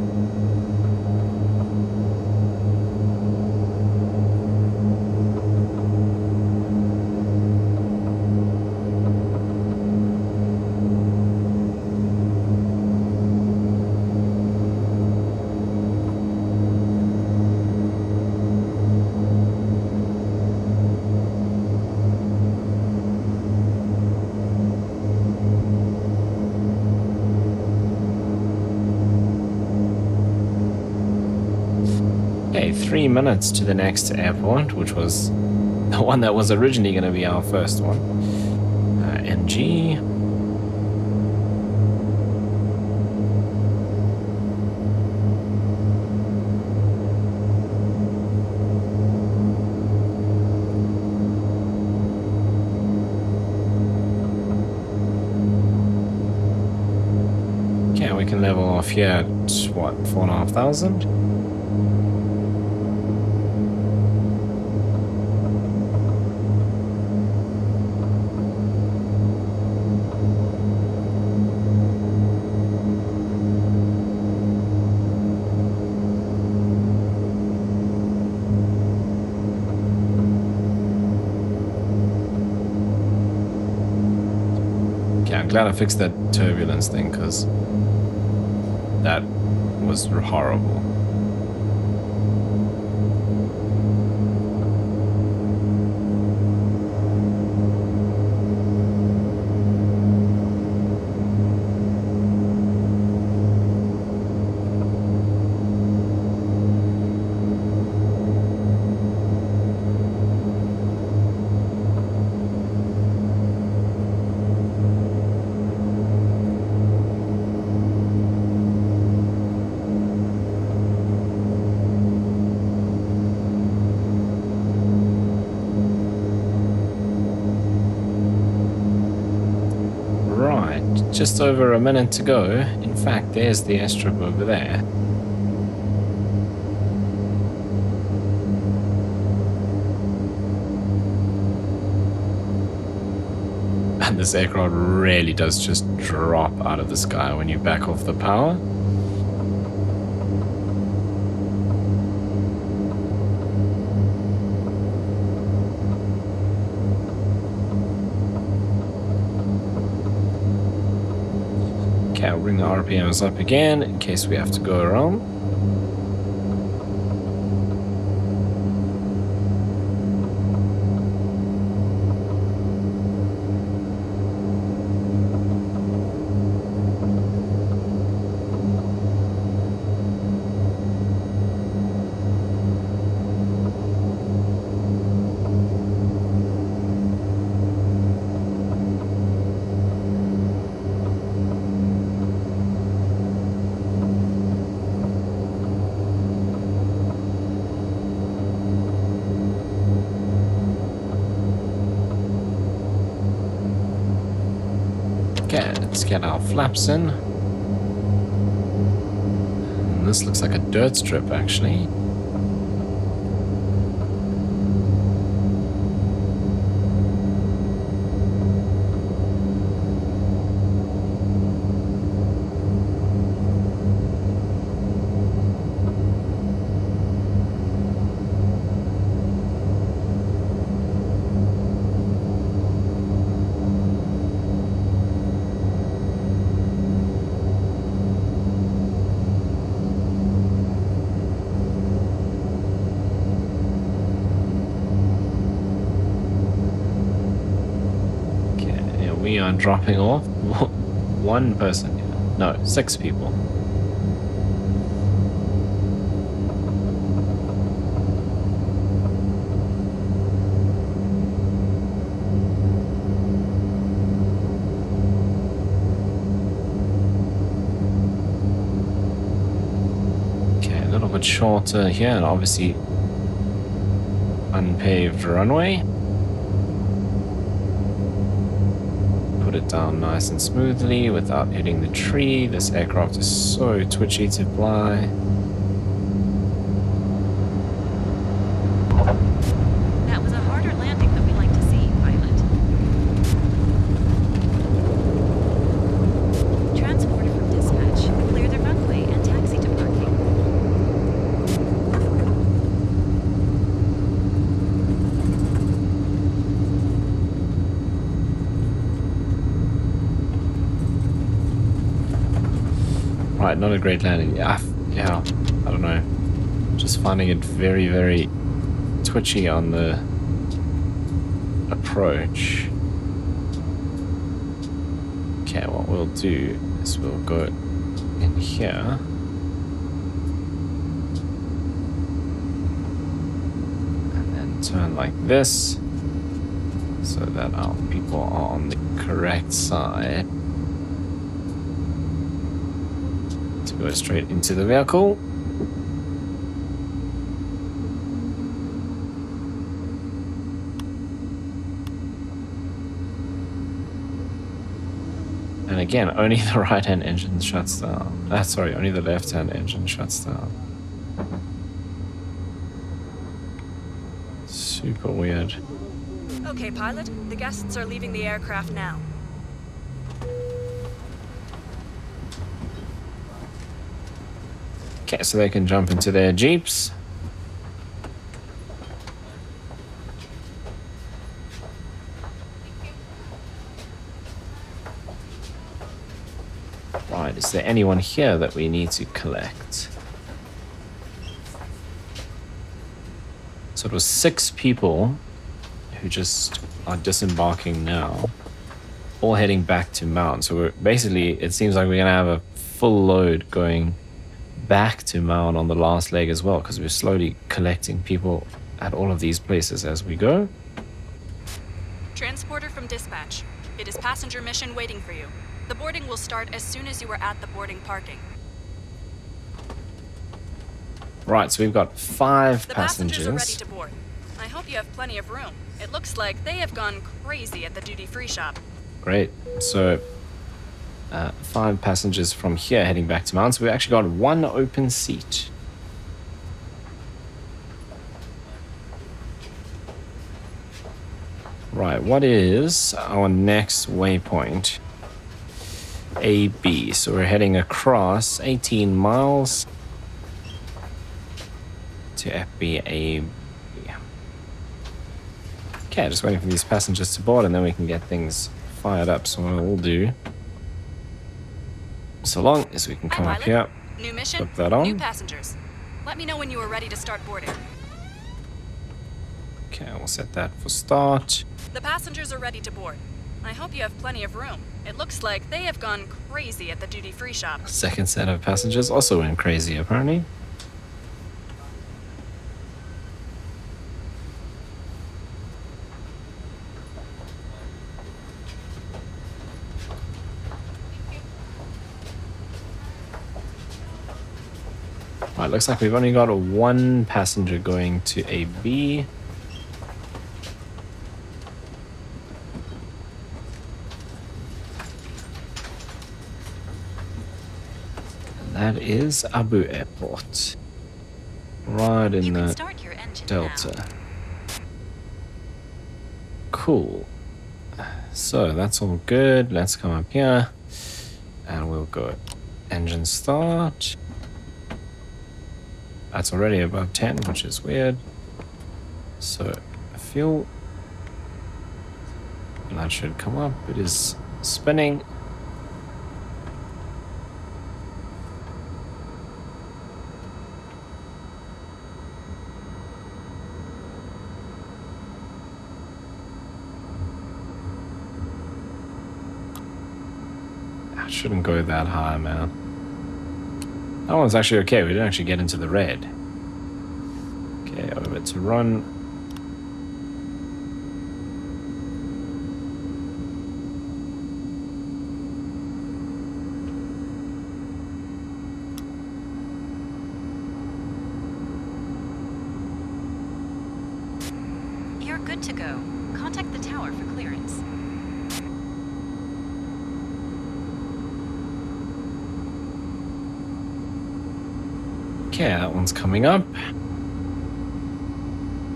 Okay, 3 minutes to the next airport, which was the one that was originally going to be our first one. NG. Okay, we can level off here at what, 4,500? Glad I fixed that turbulence thing, because that was horrible. Just over a minute to go. In fact, there's the airstrip over there. And this aircraft really does just drop out of the sky when you back off the power. Okay, I'll bring the RPMs up again in case we have to go around. Let's get our flaps in. And this looks like a dirt strip, actually. We are dropping off one person. No, 6 people. Okay, a little bit shorter here, and obviously unpaved runway. Put it down nice and smoothly without hitting the tree. This aircraft is so twitchy to fly. That was a harder landing than we like to see, pilot. Transporter from dispatch. Clear the runway and taxi to parking. Right, not a great landing. Yeah, I don't know. Just finding it very, very twitchy on the approach. Okay, what we'll do is we'll go in here. turn like this so that our people are on the correct side to go straight into the vehicle. And again, only the right-hand engine shuts down. Sorry, only the left-hand engine shuts down. Super weird. Okay, pilot. The guests are leaving the aircraft now. Okay, so they can jump into their jeeps. Right, is there anyone here that we need to collect? So it was 6 people who just are disembarking now, all heading back to Mount. So we're basically, it seems like we're gonna have a full load going back to Mount on the last leg as well, because we're slowly collecting people at all of these places as we go. Transporter from dispatch. It is passenger mission waiting for you. The boarding will start as soon as you are at the boarding parking. Right, so we've got 5 The passengers. are ready to board. I hope you have plenty of room. It looks like they have gone crazy at the duty-free shop. Great. So 5 passengers from here heading back to Mount. So we've actually got 1 open seat. Right, what is our next waypoint? AB. So we're heading across 18 miles to FBA. Okay, just waiting for these passengers to board and then we can get things fired up. So what we'll do, so long as we can come up here, New mission, put that on. new passengers. Let me know when you are ready to start boarding. Okay, we'll set that for start. The passengers are ready to board. I hope you have plenty of room. It looks like they have gone crazy at the duty-free shop. Second set of passengers also went crazy, apparently. Right, looks like we've only got 1 passenger going to AB. That is Abu Airport. Right in the Delta. Cool. So that's all good. Let's come up here. And we'll go engine start. That's already above 10, which is weird. So fuel. And that should come up. It is spinning. Shouldn't go that high, man. That one's actually okay. We didn't actually get into the red. Okay, over to run. You're good to go. Contact the tower for clearance. Okay, that one's coming up.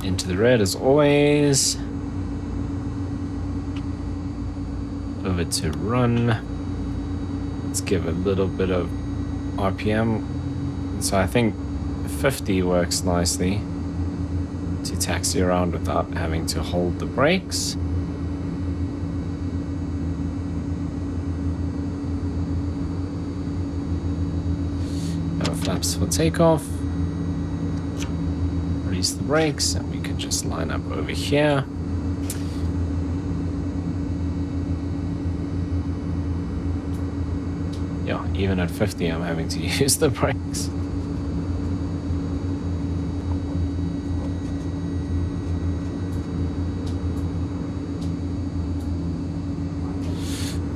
Into the red as always. Over to run. Let's give a little bit of RPM. So I think 50 works nicely to taxi around without having to hold the brakes. Flaps for takeoff. Release the brakes and we can just line up over here. Yeah, even at 50 I'm having to use the brakes.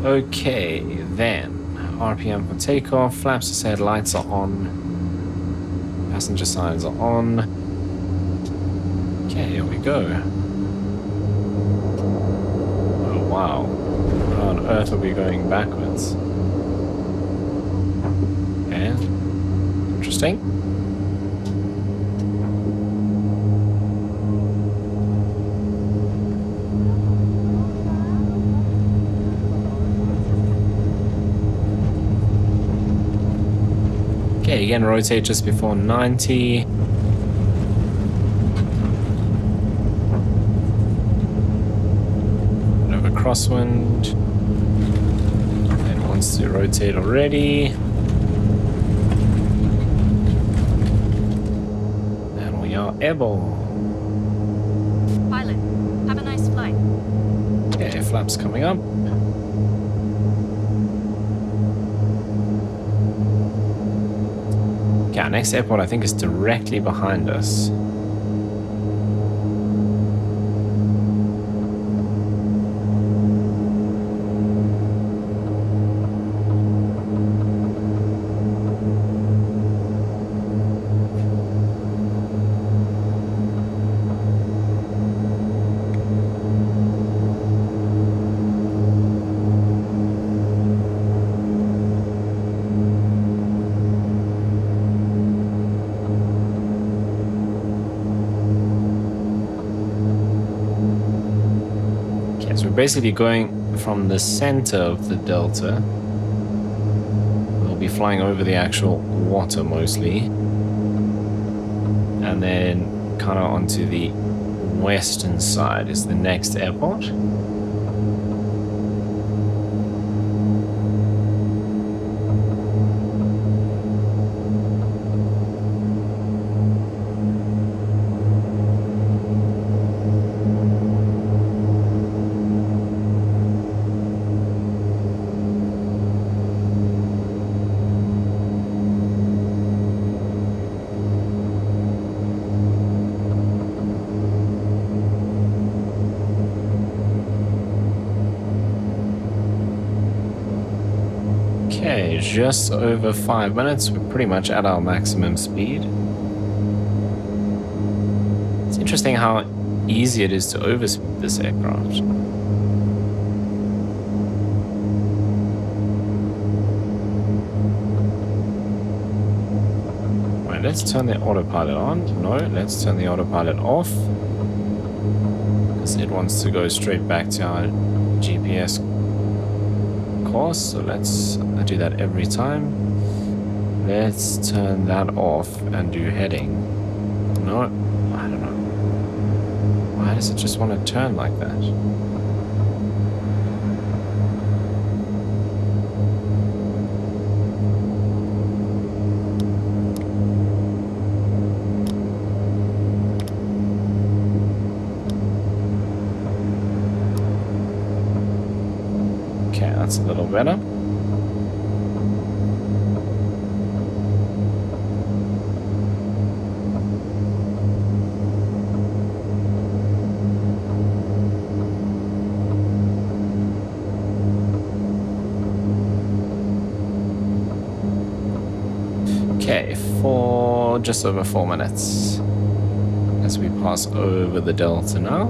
Okay, then RPM for takeoff, flaps ahead, lights are on, passenger signs are on. Okay, here we go. Oh wow, how on earth are we going backwards? Okay, interesting. Okay, again, rotate just before 90. Bit of a crosswind. It wants to rotate already. And we are airborne. Pilot, have a nice flight. Okay, flaps coming up. Okay, our next airport I think is directly behind us. So we're basically going from the center of the delta. We'll be flying over the actual water mostly. And then kind of onto the western side is the next airport. Okay, just over 5 minutes. We're pretty much at our maximum speed. It's interesting how easy it is to overspeed this aircraft. Right, let's turn the autopilot on. No, let's turn the autopilot off. Because it wants to go straight back to our GPS course, so let's do that every time. Let's turn that off and do heading. No, I don't know. Why does it just want to turn like that? Okay, that's a little better. Okay, for just over 4 minutes as we pass over the delta now.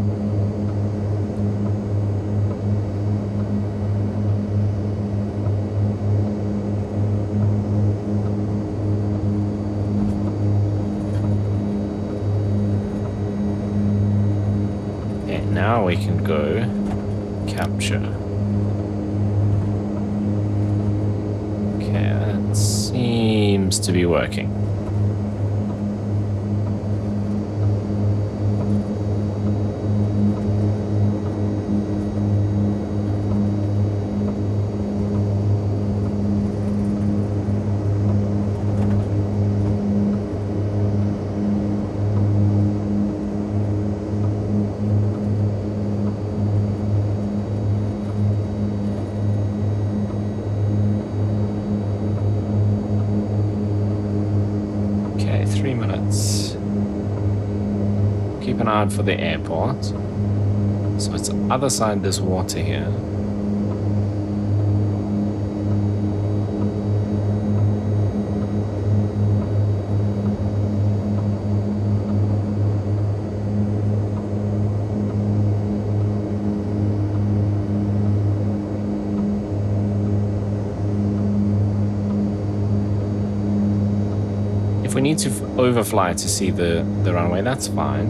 And now we can go capture. Okay, that seems to be working. Okay, 3 minutes. Keep an eye out for the airport. So it's the other side of this water here. If we need to overfly to see the runway, that's fine.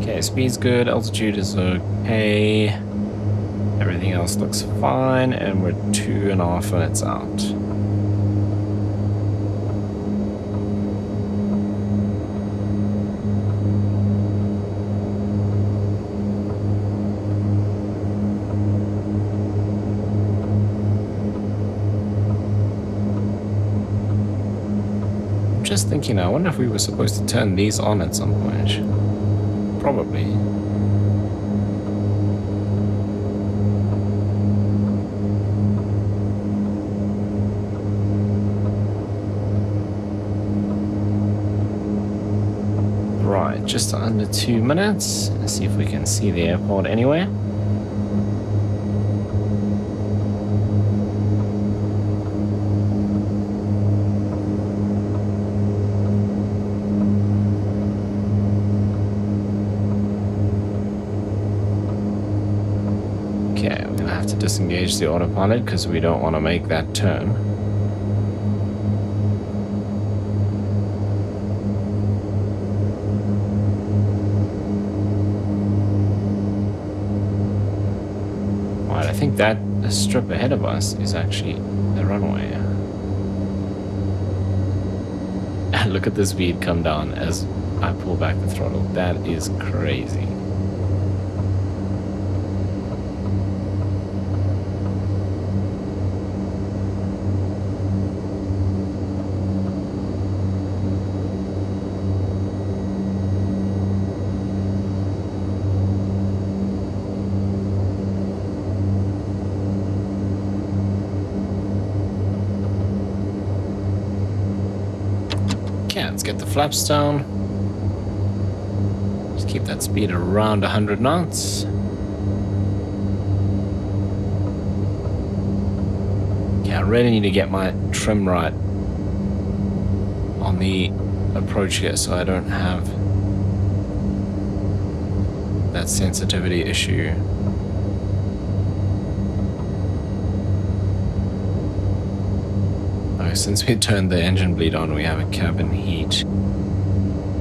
Okay, speed's good, altitude is okay. Everything else looks fine, and we're 2.5 minutes out. Just thinking, I wonder if we were supposed to turn these on at some point. Probably. Right, just under 2 minutes. Let's see if we can see the airport anywhere. Disengage the autopilot because we don't want to make that turn. Right, I think that strip ahead of us is actually the runway. And look at the speed come down as I pull back the throttle. That is crazy. Let's get the flaps down. Just keep that speed around 100 knots. Okay, I really need to get my trim right on the approach here so I don't have that sensitivity issue. Since we turned the engine bleed on, we have a cabin heat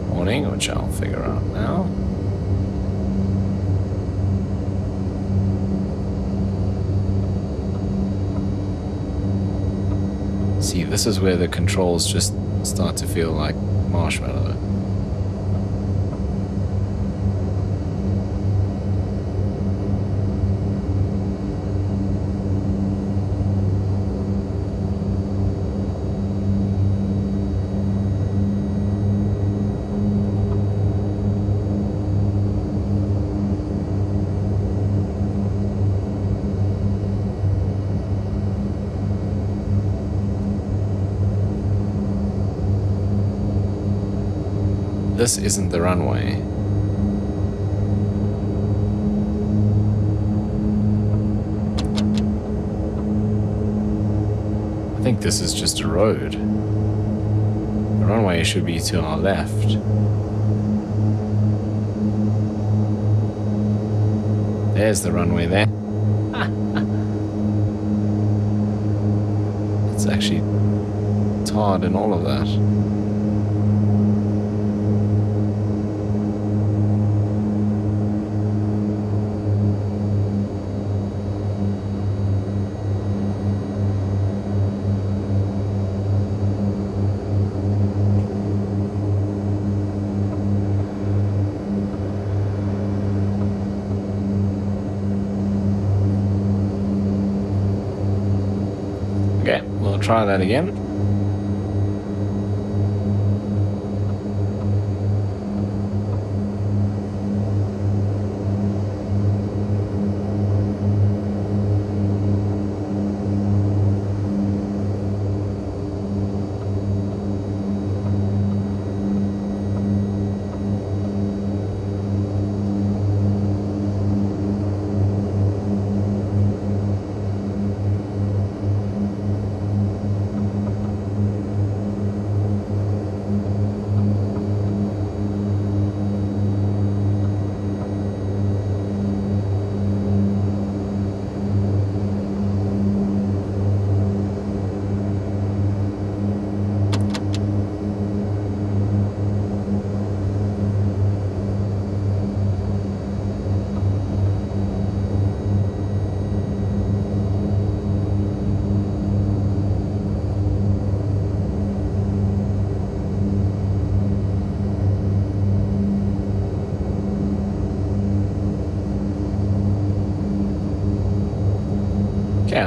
warning, which I'll figure out now. See, this is where the controls just start to feel like marshmallow. This isn't the runway. I think this is just a road. The runway should be to our left. There's the runway there. It's actually tarred and all of that. Okay, we'll try that again.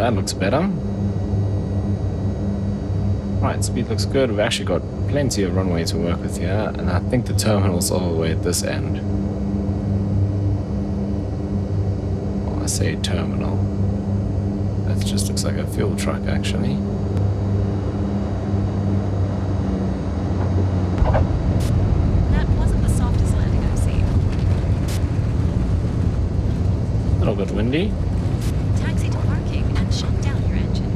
that looks better. Right, speed looks good. We've actually got plenty of runway to work with here, and I think the terminal's all the way at this end. Well, I say terminal. That just looks like a fuel truck, actually. That wasn't the softest landing I've seen. A little bit windy. Taxi to parking and shut down your engine.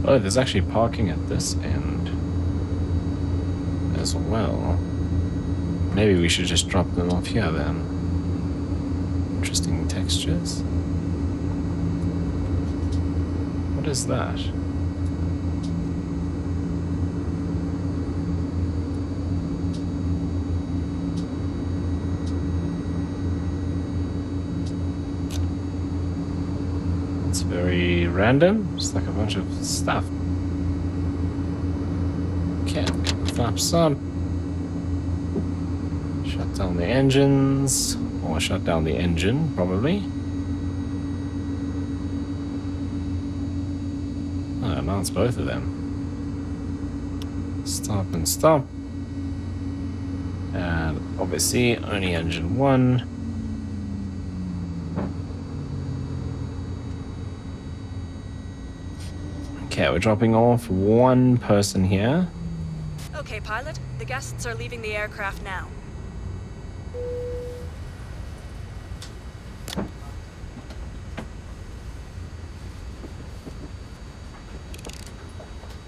Oh, there's actually parking at this end as well. Maybe we should just drop them off here then. Interesting textures. What is that? It's very random. Just like a bunch of stuff. Okay, flaps up. Shut down the engines. Or shut down the engine, probably. Oh, now it's both of them. Stop and stop. And obviously, only engine one. Okay, we're dropping off one person here. Okay, pilot. The guests are leaving the aircraft now.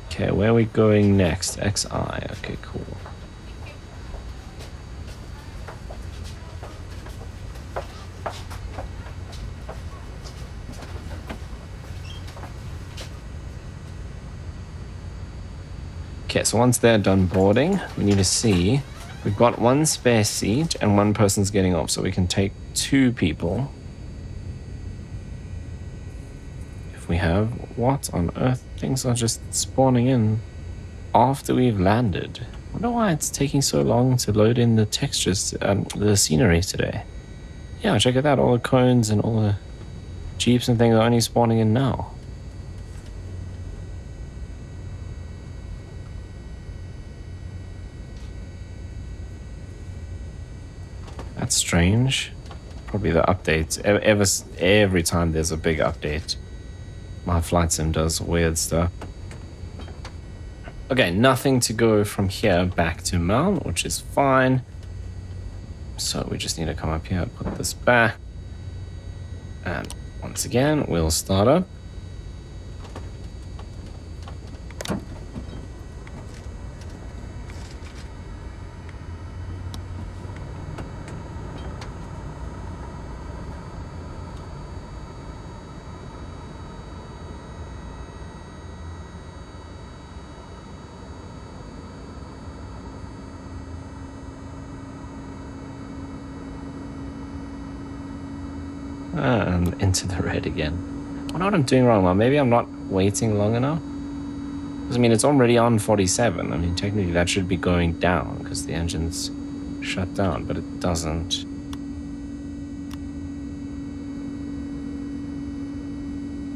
Okay, where are we going next? XI. Okay, cool. Okay, so once they're done boarding, we need to see we've got one spare seat and one person's getting off, so we can take two people. If we have, what on earth? Things are just spawning in after we've landed. I wonder why it's taking so long to load in the textures, the scenery today. Yeah, check it out. All the cones and all the jeeps and things are only spawning in now. That's strange. Probably the updates. Every time there's a big update, my flight sim does weird stuff. Okay, nothing to go from here back to mount, which is fine. So we just need to come up here, put this back. And once again, we'll start up. And into the red again. I wonder what I'm doing wrong, man. Maybe I'm not waiting long enough. Because, I mean, it's already on 47. I mean, technically that should be going down because the engine's shut down, but it doesn't.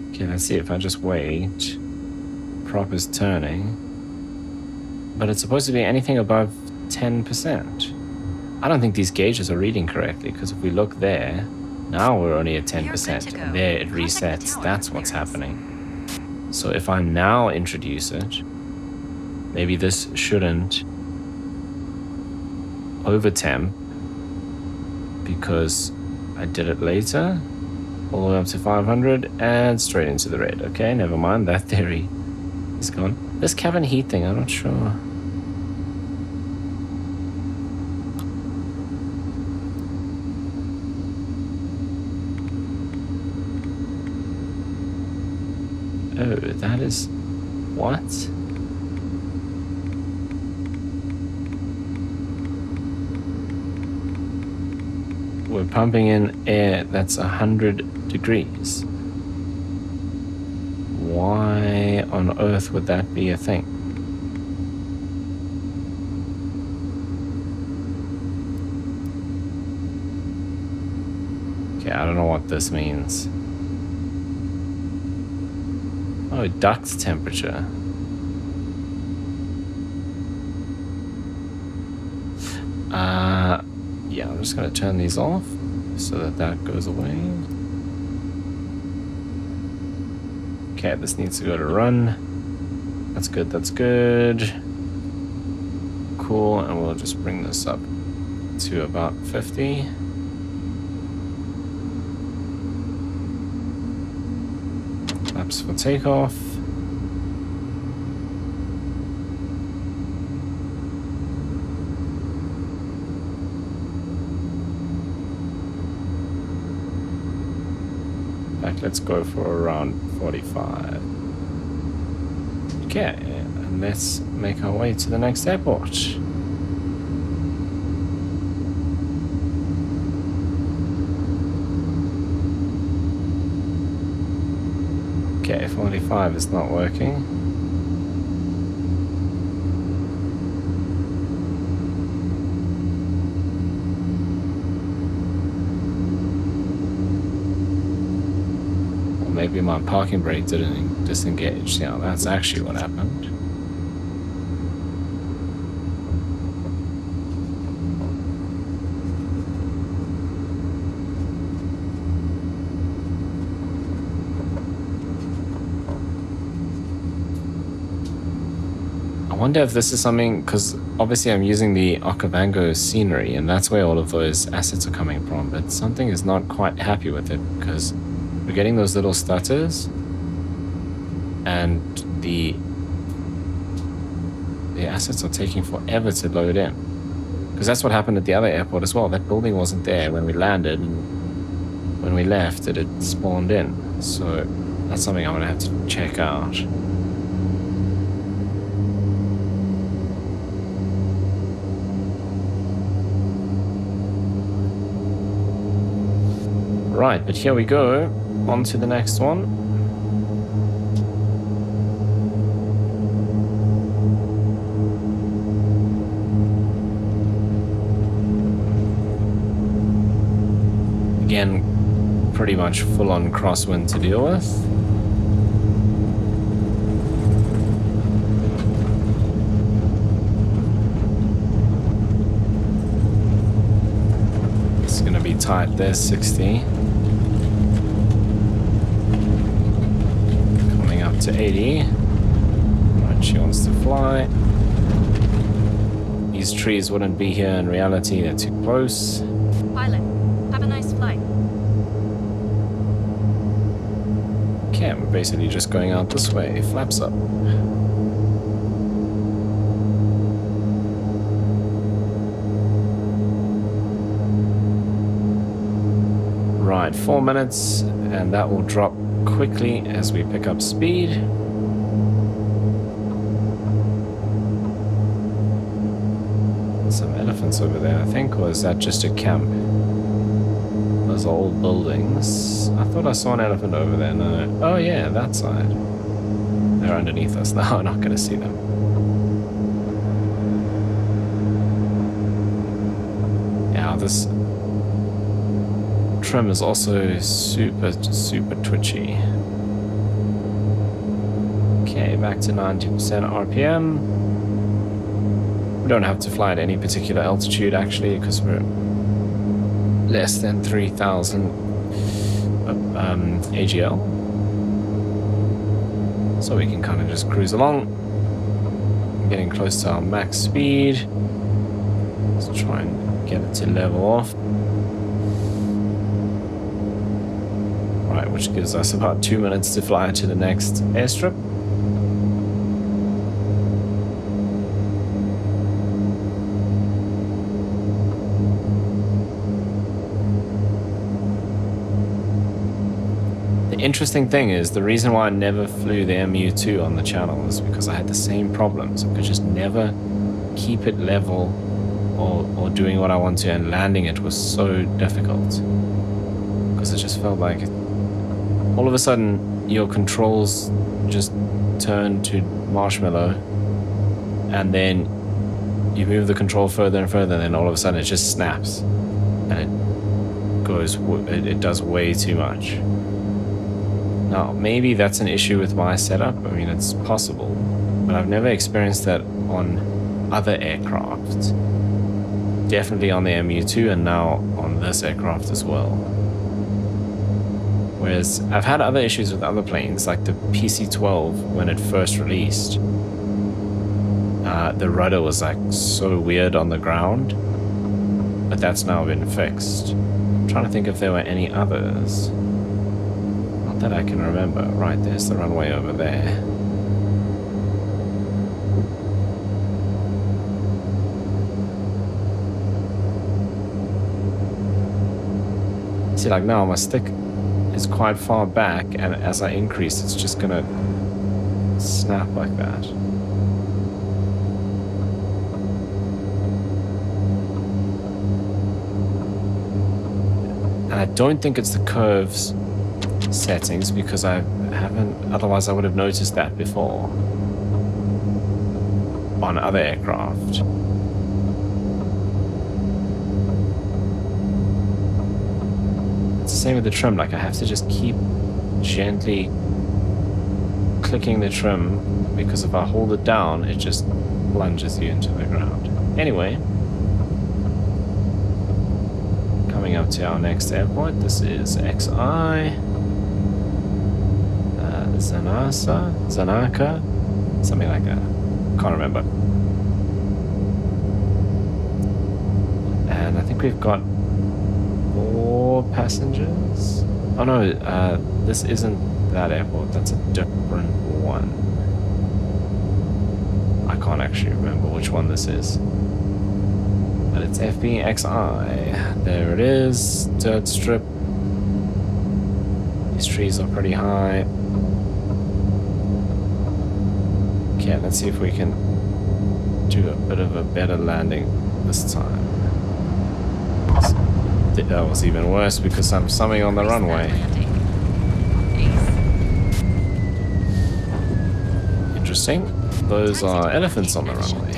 Okay, let's see if I just wait. Prop is turning. But it's supposed to be anything above 10%. I don't think these gauges are reading correctly because if we look there, now we're only at 10%, and there it resets. That's what's happening. So if I now introduce it, maybe this shouldn't over temp because I did it later, all the way up to 500 and straight into the red. Okay, never mind, that theory is gone. This cabin heat thing, I'm not sure. Oh, that is... what? we're pumping in air that's 100 degrees. Why on earth would that be a thing? Okay, I don't know what this means. Oh, duct temperature. Yeah, I'm just going to turn these off so that goes away. Okay, this needs to go to run. That's good, that's good. Cool, and we'll just bring this up to about 50. Flaps for takeoff. Let's go for around 45. Okay, and let's make our way to the next airport. Okay, 45 is not working. Maybe my parking brake didn't disengage. Yeah, that's actually what happened. I wonder if this is something, because obviously I'm using the Okavango scenery and that's where all of those assets are coming from, but something is not quite happy with it because we're getting those little stutters, and the assets are taking forever to load in. Because that's what happened at the other airport as well. That building wasn't there when we landed, and when we left, it had spawned in. So that's something I'm going to have to check out. Right, but here we go. On to the next one. Again, pretty much full-on crosswind to deal with. It's gonna be tight there, 60. To 80. Right, she wants to fly. These trees wouldn't be here in reality, they're too close. Pilot, have a nice flight. Okay, we're basically just going out this way. Flaps up. Right, 4 minutes, and that will drop quickly as we pick up speed. Some elephants over there, I think, or is that just a camp? Those are old buildings. I thought I saw an elephant over there. No. Oh yeah, that side. They're underneath us now. I'm not going to see them. Yeah, this trim is also super twitchy. Okay, back to 90% RPM. We don't have to fly at any particular altitude actually, because we're less than 3,000 AGL. So we can kind of just cruise along. Getting close to our max speed. Let's try and get it to level off. Which gives us about 2 minutes to fly to the next airstrip. The interesting thing is, the reason why I never flew the MU2 on the channel is because I had the same problems. I could just never keep it level or doing what I want to, and landing it was so difficult because it just felt like all of a sudden your controls just turn to marshmallow, and then you move the control further and further, and then all of a sudden it just snaps and it does way too much. Now maybe that's an issue with my setup. I mean, it's possible, but I've never experienced that on other aircraft. Definitely on the MU2 and now on this aircraft as well. Whereas I've had other issues with other planes, like the PC-12 when it first released. The rudder was like so weird on the ground, but that's now been fixed. I'm trying to think if there were any others. Not that I can remember. Right, there's the runway over there. See, like now my stick is quite far back, and as I increase, it's just gonna snap like that. And I don't think it's the curves settings, because I haven't, otherwise I would have noticed that before on other aircraft. Same with the trim, like I have to just keep gently clicking the trim, because if I hold it down it just plunges you into the ground. Anyway, coming up to our next airport. This is XI Zanaka, something like that, can't remember. And I think we've got passengers. Oh no, this isn't that airport, that's a different one. I can't actually remember which one this is, but it's FBXI. There it is, dirt strip. These trees are pretty high. Okay, let's see if we can do a bit of a better landing this time. That was even worse because I'm summing on the runway. Interesting. Those are elephants on the runway.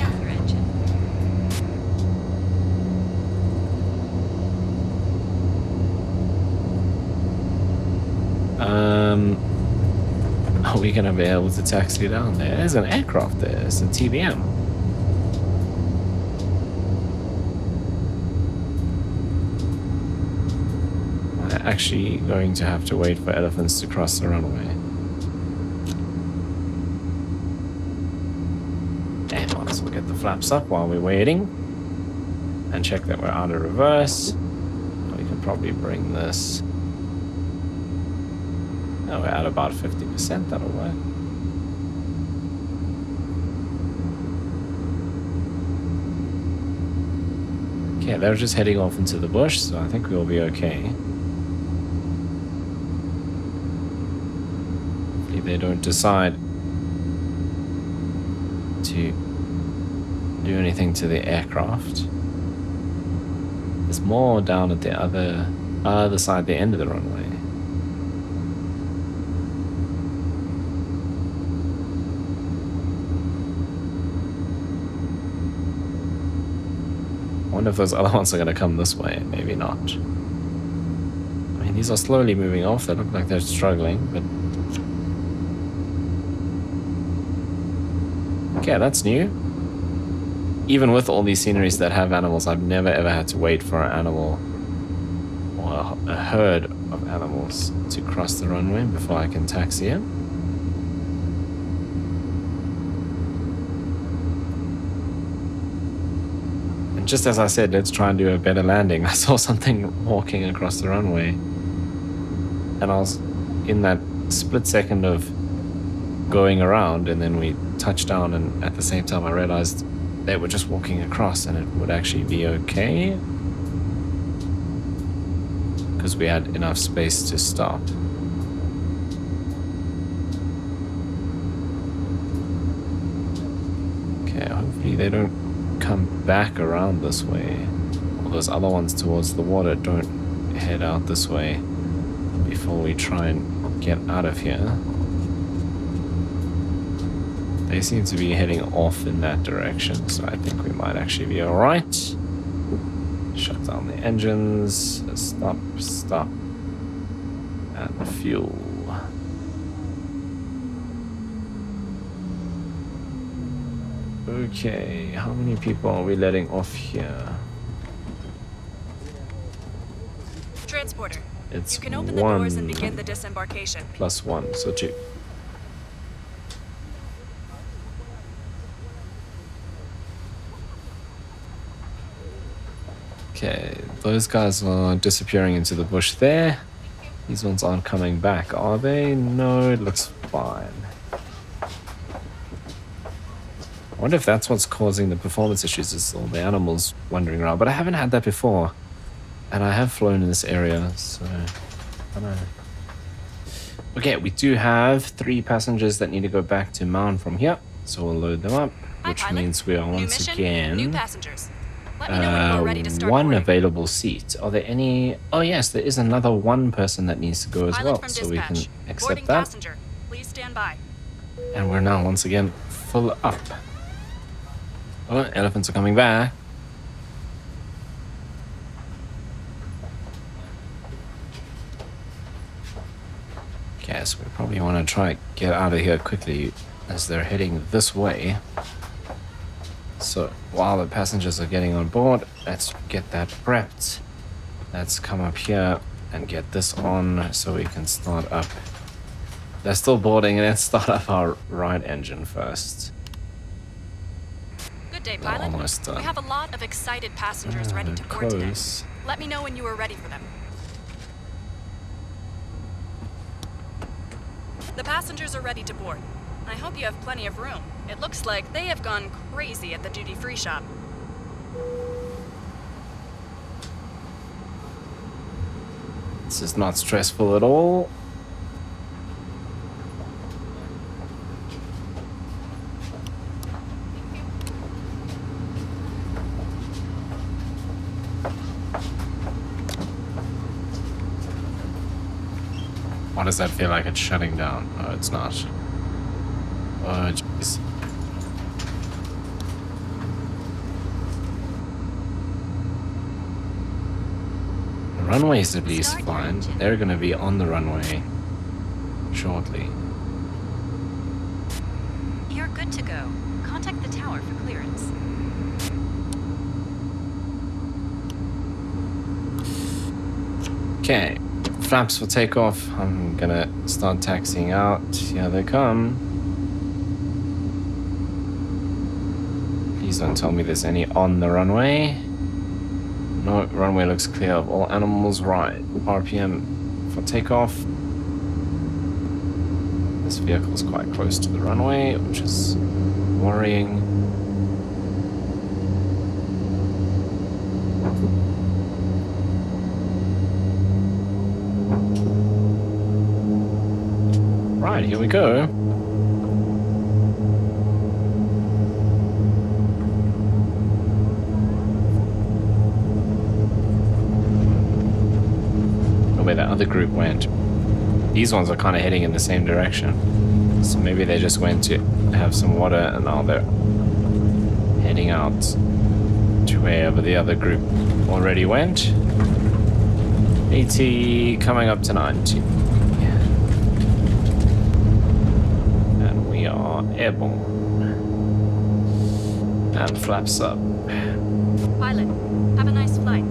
Are we going to be able to taxi down there? There's an aircraft there. It's a TBM. Actually going to have to wait for elephants to cross the runway. And might as well get the flaps up while we're waiting and check that we're out of reverse. We can probably bring this. Oh, we're at about 50%, that'll work. Okay, they're just heading off into the bush, so I think we'll be okay. They don't decide to do anything to the aircraft. There's more down at the other side, the end of the runway. I wonder if those other ones are going to come this way. Maybe not. I mean, these are slowly moving off. They look like they're struggling, but okay, that's new. Even with all these sceneries that have animals, I've never ever had to wait for an animal or a herd of animals to cross the runway before I can taxi in. And just as I said, let's try and do a better landing, I saw something walking across the runway. And I was in that split second of going around, and then we touched down, and at the same time I realized they were just walking across, and it would actually be okay because we had enough space to stop. Okay, hopefully they don't come back around this way. All those other ones towards the water don't head out this way before we try and get out of here. They seem to be heading off in that direction, so I think we might actually be alright. Shut down the engines. Stop, stop. And fuel. Okay, how many people are we letting off here? Transporter. It's you can open the doors and begin the disembarkation. Plus 1, so 2. Okay, those guys are disappearing into the bush there. These ones aren't coming back, are they? No, it looks fine. I wonder if that's what's causing the performance issues, is all the animals wandering around. But I haven't had that before. And I have flown in this area, so I don't know. Okay, we do have 3 passengers that need to go back to Mount from here. So we'll load them up, which means we are once again... New passengers. Let me know when we're ready to start one boarding. available seat. Are there any... Oh yes, there is another one person that needs to go as well. So we can accept Boarding that. passenger. Please stand by. And we're now once again full up. Oh, elephants are coming back. Okay, so we probably want to try and get out of here quickly as they're heading this way. So while the passengers are getting on board, let's get that prepped. Let's come up here and get this on so we can start up. They're still boarding, and let's start up our right engine first. Good day, pilot. Almost done. We have a lot of excited passengers ready to board today. Let me know when you are ready for them. The passengers are ready to board. I hope you have plenty of room. It looks like they have gone crazy at the duty-free shop. This is not stressful at all. Why does that feel like it's shutting down? No, it's not. Oh, jeez. The runway's at least fine. They're gonna be on the runway shortly. You're good to go. Contact the tower for clearance. Okay, flaps for takeoff. I'm gonna start taxiing out. Here they come. Please don't tell me there's any on the runway. No, runway looks clear of all animals. Right, RPM for takeoff. This vehicle's quite close to the runway, which is worrying. Right, here we go. Where that other group went. These ones are kind of heading in the same direction. So maybe they just went to have some water and now they're heading out to wherever the other group already went. 80 coming up to 90. And we are airborne. And flaps up. Pilot, have a nice flight.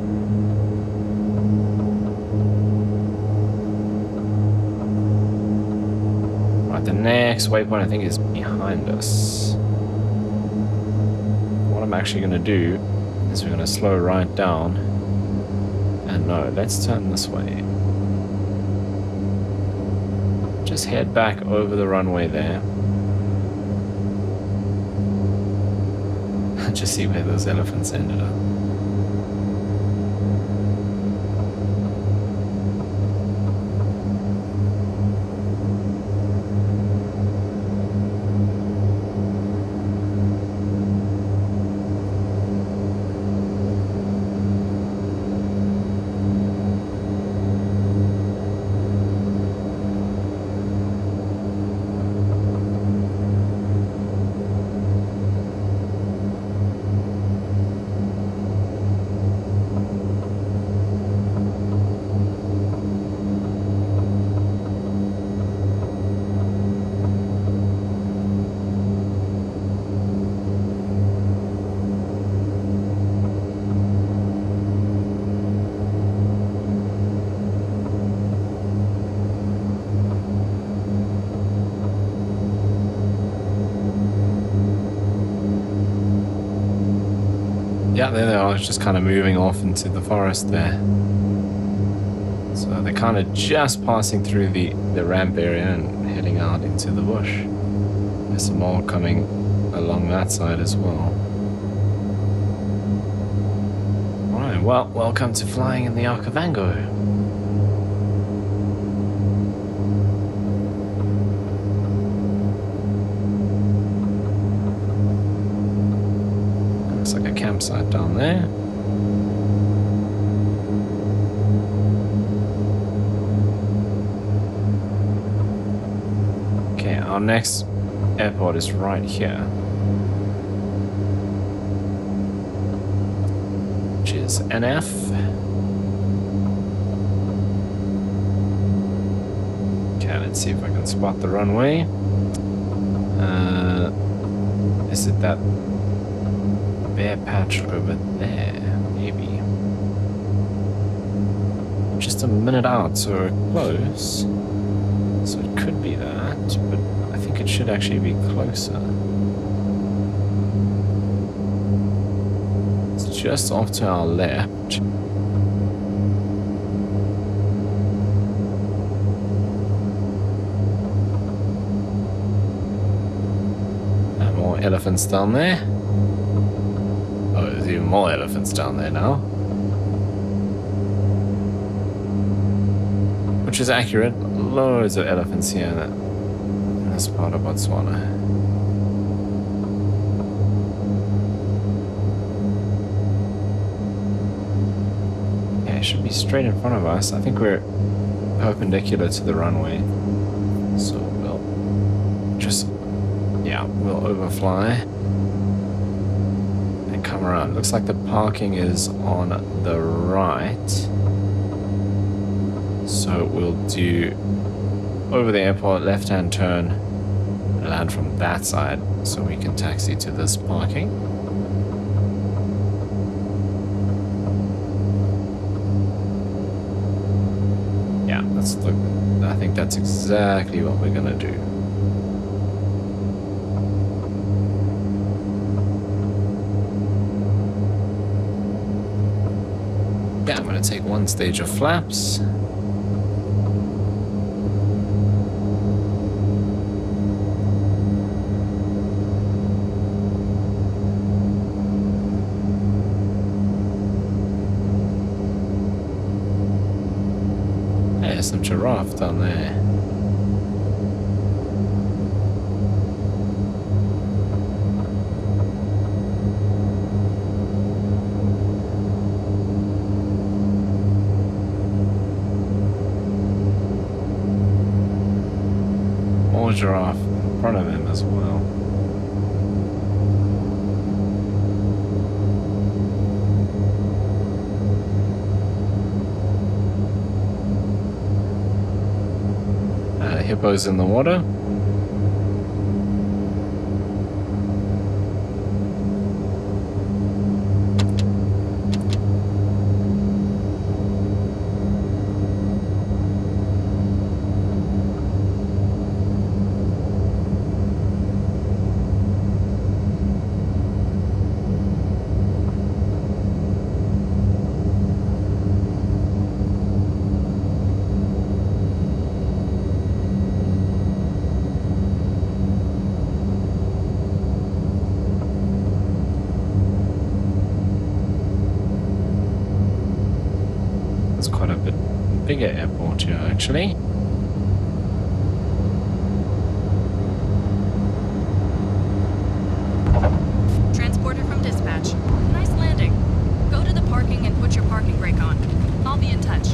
The next waypoint I think is behind us. What I'm actually going to do is we're going to slow right down. And no, let's turn this way. Just head back over the runway there. Just see where those elephants ended up. Yeah, there they are, just kind of moving off into the forest there. So they're kind of just passing through the ramp area and heading out into the bush. There's some more coming along that side as well. Alright, well, welcome to flying in the Okavango. Looks like a campsite down there. Okay, our next airport is right here, which is NF. Okay, let's see if I can spot the runway. Is it that bare patch over there? Maybe. Just a minute out, so we're close. So it could be that, but I think it should actually be closer. It's just off to our left. And more elephants down there. Oh, there's even more elephants down there now. Which is accurate. Loads of elephants here in this part of Botswana. Yeah, it should be straight in front of us. I think we're perpendicular to the runway. So we'll just, yeah, we'll overfly and come around. Looks like the parking is on the right. So we'll do over the airport, left-hand turn, and land from that side so we can taxi to this parking. Yeah, let's look. I think that's exactly what we're gonna do. Yeah, I'm gonna take one stage of flaps. There's some giraffe down there. More giraffe in front of him as well. Hippos in the water. Bigger airport here, actually. Transporter from dispatch. Nice landing. Go to the parking and put your parking brake on. I'll be in touch.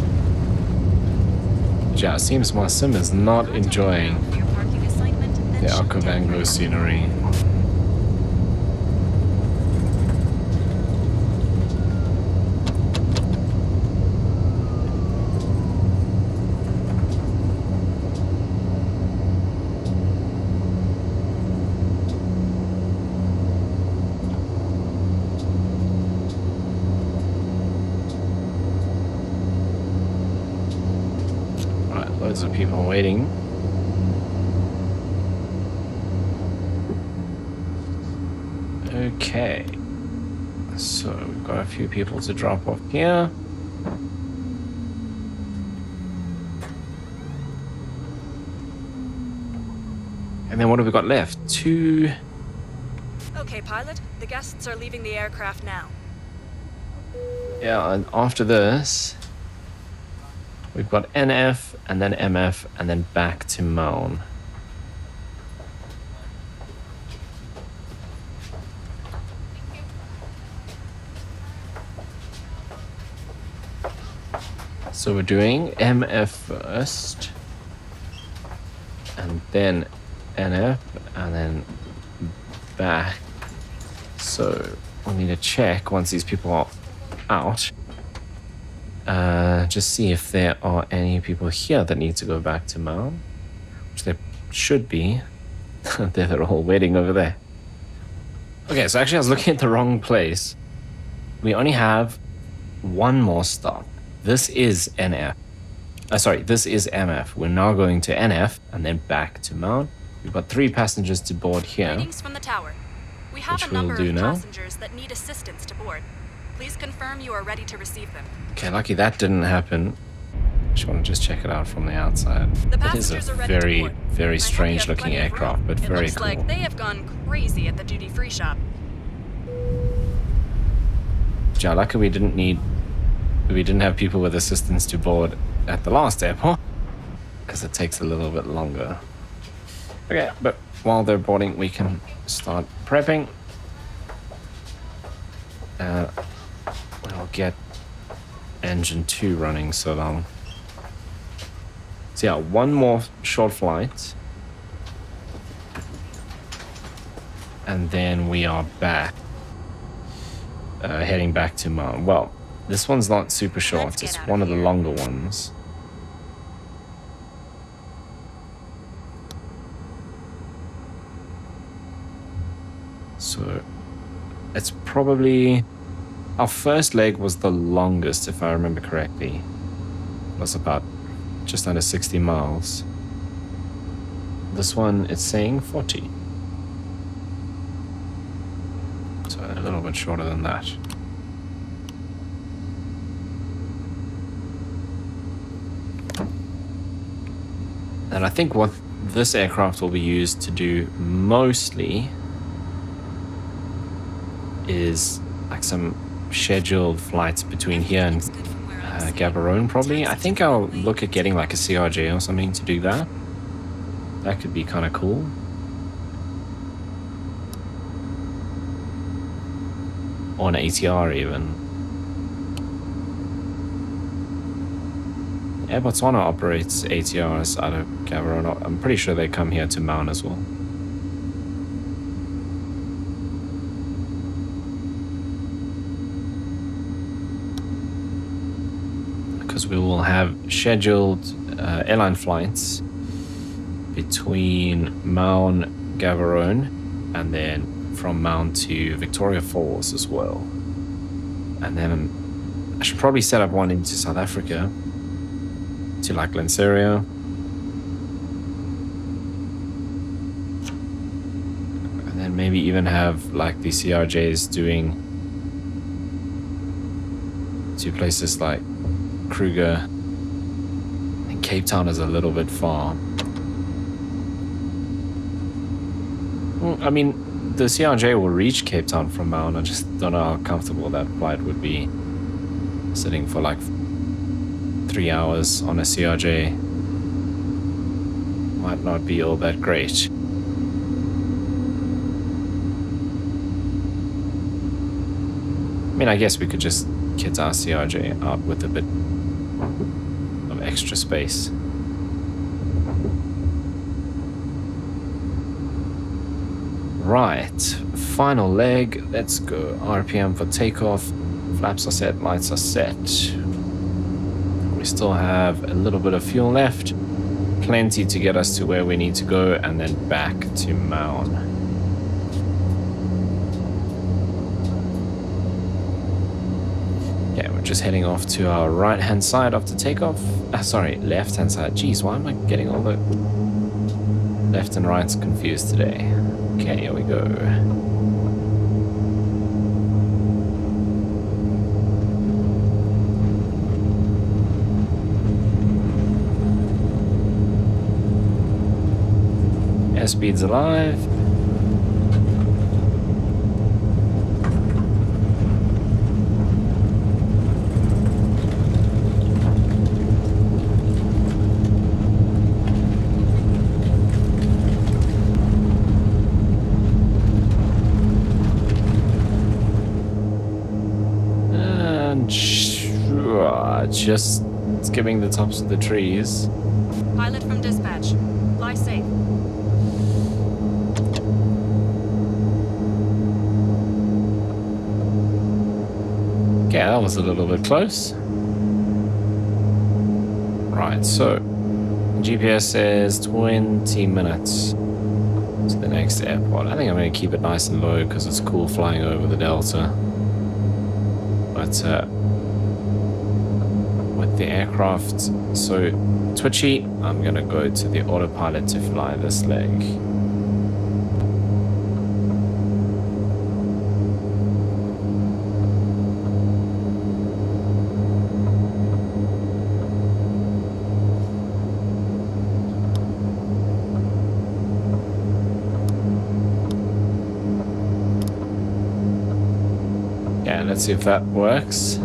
Yeah, it seems my sim is not enjoying the Okavango scenery. Loads of people waiting. Okay. So we've got a few people to drop off here. And then what have we got left? 2. Okay, pilot. The guests are leaving the aircraft now. Yeah, and after this, we've got NF and then MF and then back to Maun. So we're doing MF first, and then NF, and then back. So we'll need to check once these people are out. Just see if there are any people here that need to go back to Maun, which there should be. They're all waiting over there. Okay, so actually I was looking at the wrong place. We only have one more stop. This is NF. This is MF. We're now going to NF and then back to Maun. We've got 3 passengers to board here. Greetings from the tower. We have a number of passengers that need assistance to board. Please confirm you are ready to receive them. Okay, lucky that didn't happen. Just want to just check it out from the outside. The It is a passengers are ready to very, board. very strange looking aircraft, but very looks cool. like they have gone crazy at the duty-free shop. Yeah, lucky we didn't have people with assistance to board at the last airport, because it takes a little bit longer. Okay, but while they're boarding, we can start prepping. We'll get engine 2 running so long. So yeah, one more short flight. And then we are back. Heading back to Maun. Well, this one's not super short. It's one of the longer ones. So it's probably... Our first leg was the longest, if I remember correctly. It was about just under 60 miles. This one, it's saying 40. So a little bit shorter than that. And I think what this aircraft will be used to do mostly is like some scheduled flights between here and Gaborone probably. I think I'll look at getting like a CRJ or something to do that. That could be kind of cool. Or an ATR even. Air Botswana operates ATRs out of Gaborone. I'm pretty sure they come here to Maun as well. Because we will have scheduled airline flights between Maun, Gaborone, and then from Maun to Victoria Falls as well. And then I should probably set up one into South Africa, to like Lanseria. And then maybe even have like the CRJs doing to places like Kruger. And Cape Town is a little bit far. Well, I mean, the CRJ will reach Cape Town from Maun. I just don't know how comfortable that flight would be. Sitting for like 3 hours on a CRJ might not be all that great. I mean, I guess we could just kit our CRJ out with a bit of extra space. Right, final leg. Let's go. RPM for takeoff. Flaps are set, lights are set. We still have a little bit of fuel left. Plenty to get us to where we need to go and then back to Maun. Yeah, we're just heading off to our right-hand side after takeoff. Sorry, left-hand side. Jeez, why am I getting all the left and rights confused today? Okay, here we go. Airspeed's alive. Just skimming the tops of the trees. Pilot from dispatch. Fly safe. Okay, that was a little bit close. Right, so GPS says 20 minutes to the next airport. I think I'm going to keep it nice and low because it's cool flying over the Delta. But with the aircraft so twitchy, I'm going to go to the autopilot to fly this leg. Yeah, let's see if that works.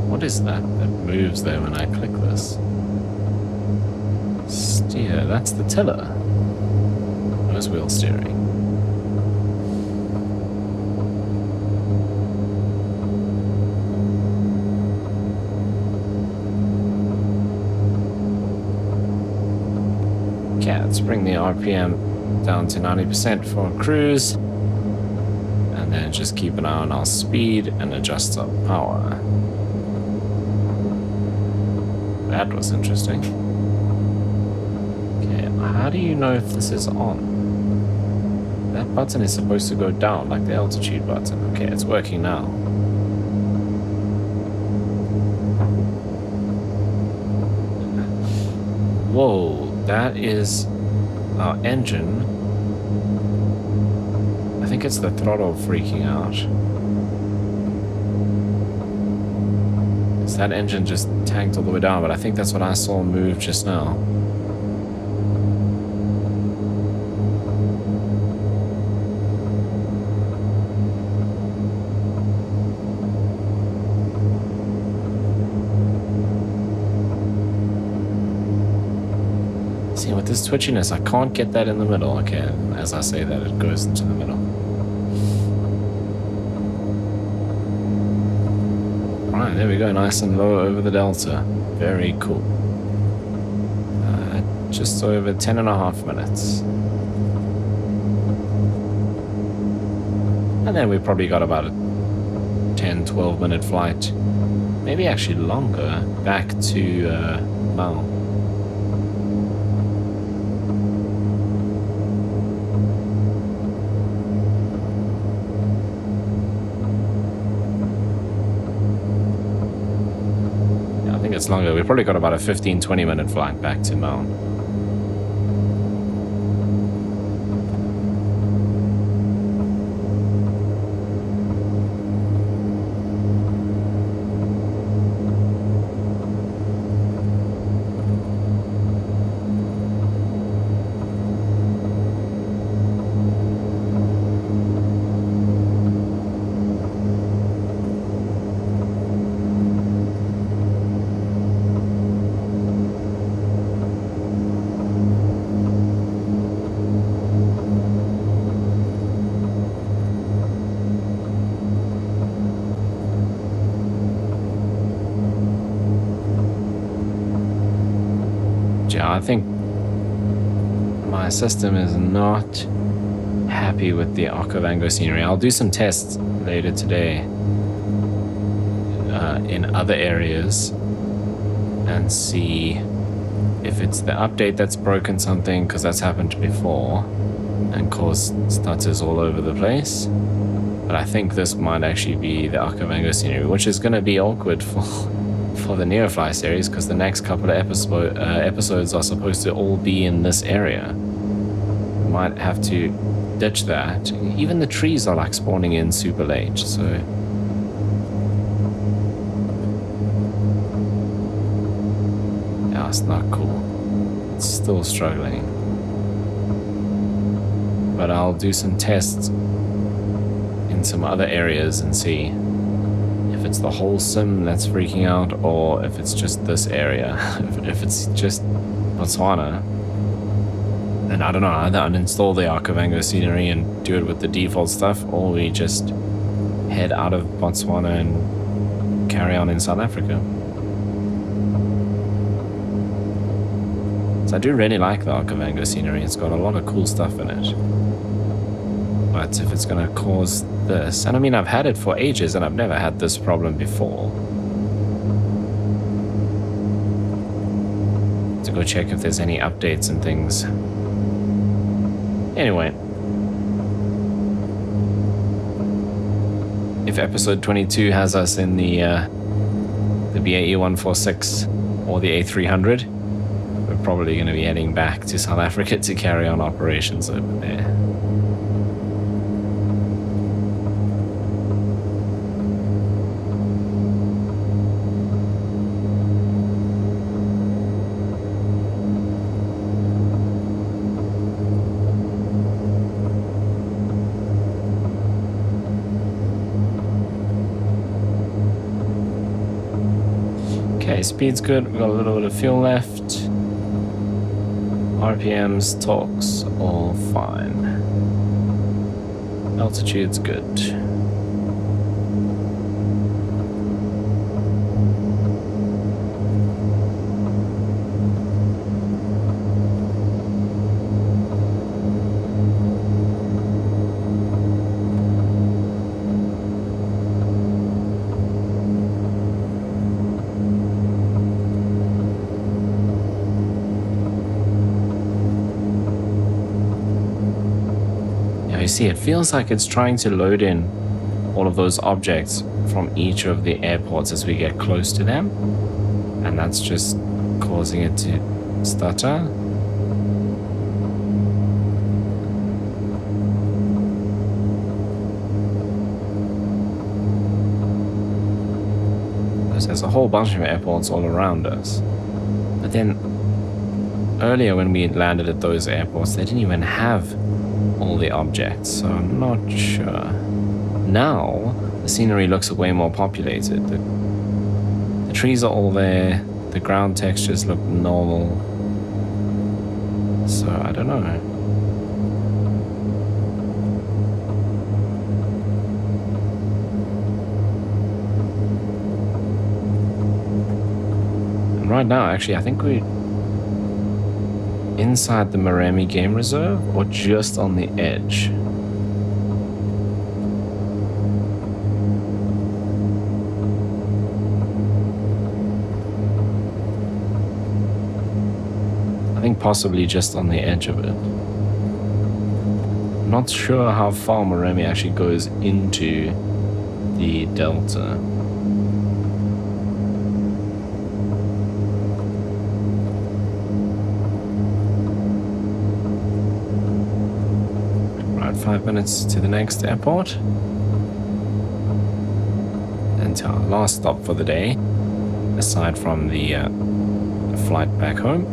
What is that moves there when I click this? Steer, that's the tiller. Nose wheel steering. Okay, let's bring the RPM down to 90% for cruise. And then just keep an eye on our speed and adjust our power. That was interesting. Okay, how do you know if this is on? That button is supposed to go down, like the altitude button. Okay, it's working now. Whoa, that is our engine. I think it's the throttle freaking out. That engine just tanked all the way down, but I think that's what I saw move just now. See, with this twitchiness, I can't get that in the middle. Okay, as I say that, it goes into the middle. There we go, nice and low over the Delta. Very cool. Just over 10.5 minutes. And then we probably got about a 10-12 minute flight. Maybe actually longer back to Mal. It's longer. We probably got about a 15-20 minute flight back to Mount. I think my system is not happy with the Okavango scenery. I'll do some tests later today in other areas and see if it's the update that's broken something, because that's happened before and caused stutters all over the place. But I think this might actually be the Okavango scenery, which is going to be awkward for the Neofly series, because the next couple of episodes are supposed to all be in this area. Might have to ditch that. Even the trees are like spawning in super late, so Yeah, it's not cool. It's still struggling. But I'll do some tests in some other areas and see if it's the whole sim that's freaking out or if it's just this area. If it's just Botswana, then I don't know, either uninstall the Okavango scenery and do it with the default stuff, or we just head out of Botswana and carry on in South Africa. So I do really like the Okavango scenery. It's got a lot of cool stuff in it. But if it's going to cause this, and I mean, I've had it for ages and I've never had this problem before. To go check if there's any updates and things. Anyway. If episode 22 has us in the BAE 146 or the A300, we're probably going to be heading back to South Africa to carry on operations over there. Okay, speed's good. We've got a little bit of fuel left. RPMs, torques, all fine. Altitude's good. You see, it feels like it's trying to load in all of those objects from each of the airports as we get close to them, and that's just causing it to stutter. There's a whole bunch of airports all around us, but then earlier when we landed at those airports, they didn't even have all the objects, so I'm not sure. Now the scenery looks way more populated. The trees are all there, the ground textures look normal, so I don't know. And right now, actually, I think we're inside the Maremi Game Reserve or just on the edge. I think possibly just on the edge of it. I'm not sure how far Maremi actually goes into the delta. Right, 5 minutes to the next airport. And to our last stop for the day, aside from the flight back home.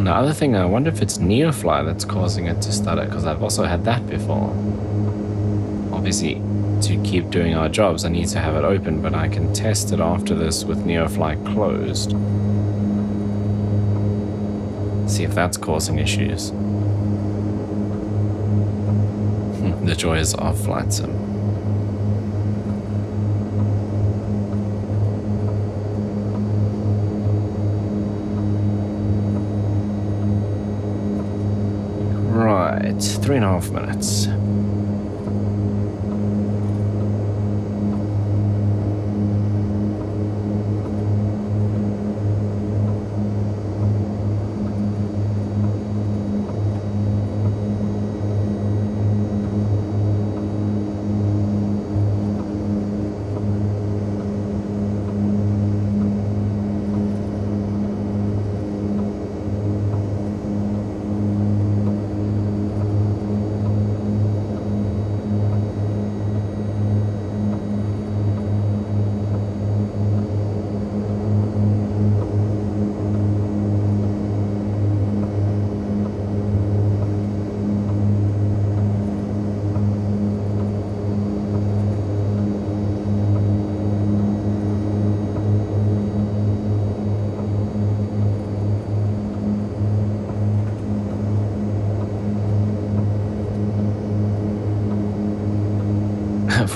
The other thing, I wonder if it's Neofly that's causing it to stutter, because I've also had that before. Obviously, to keep doing our jobs, I need to have it open, but I can test it after this with Neofly closed. See if that's causing issues. The joys of flight sim. Right, 3.5 minutes.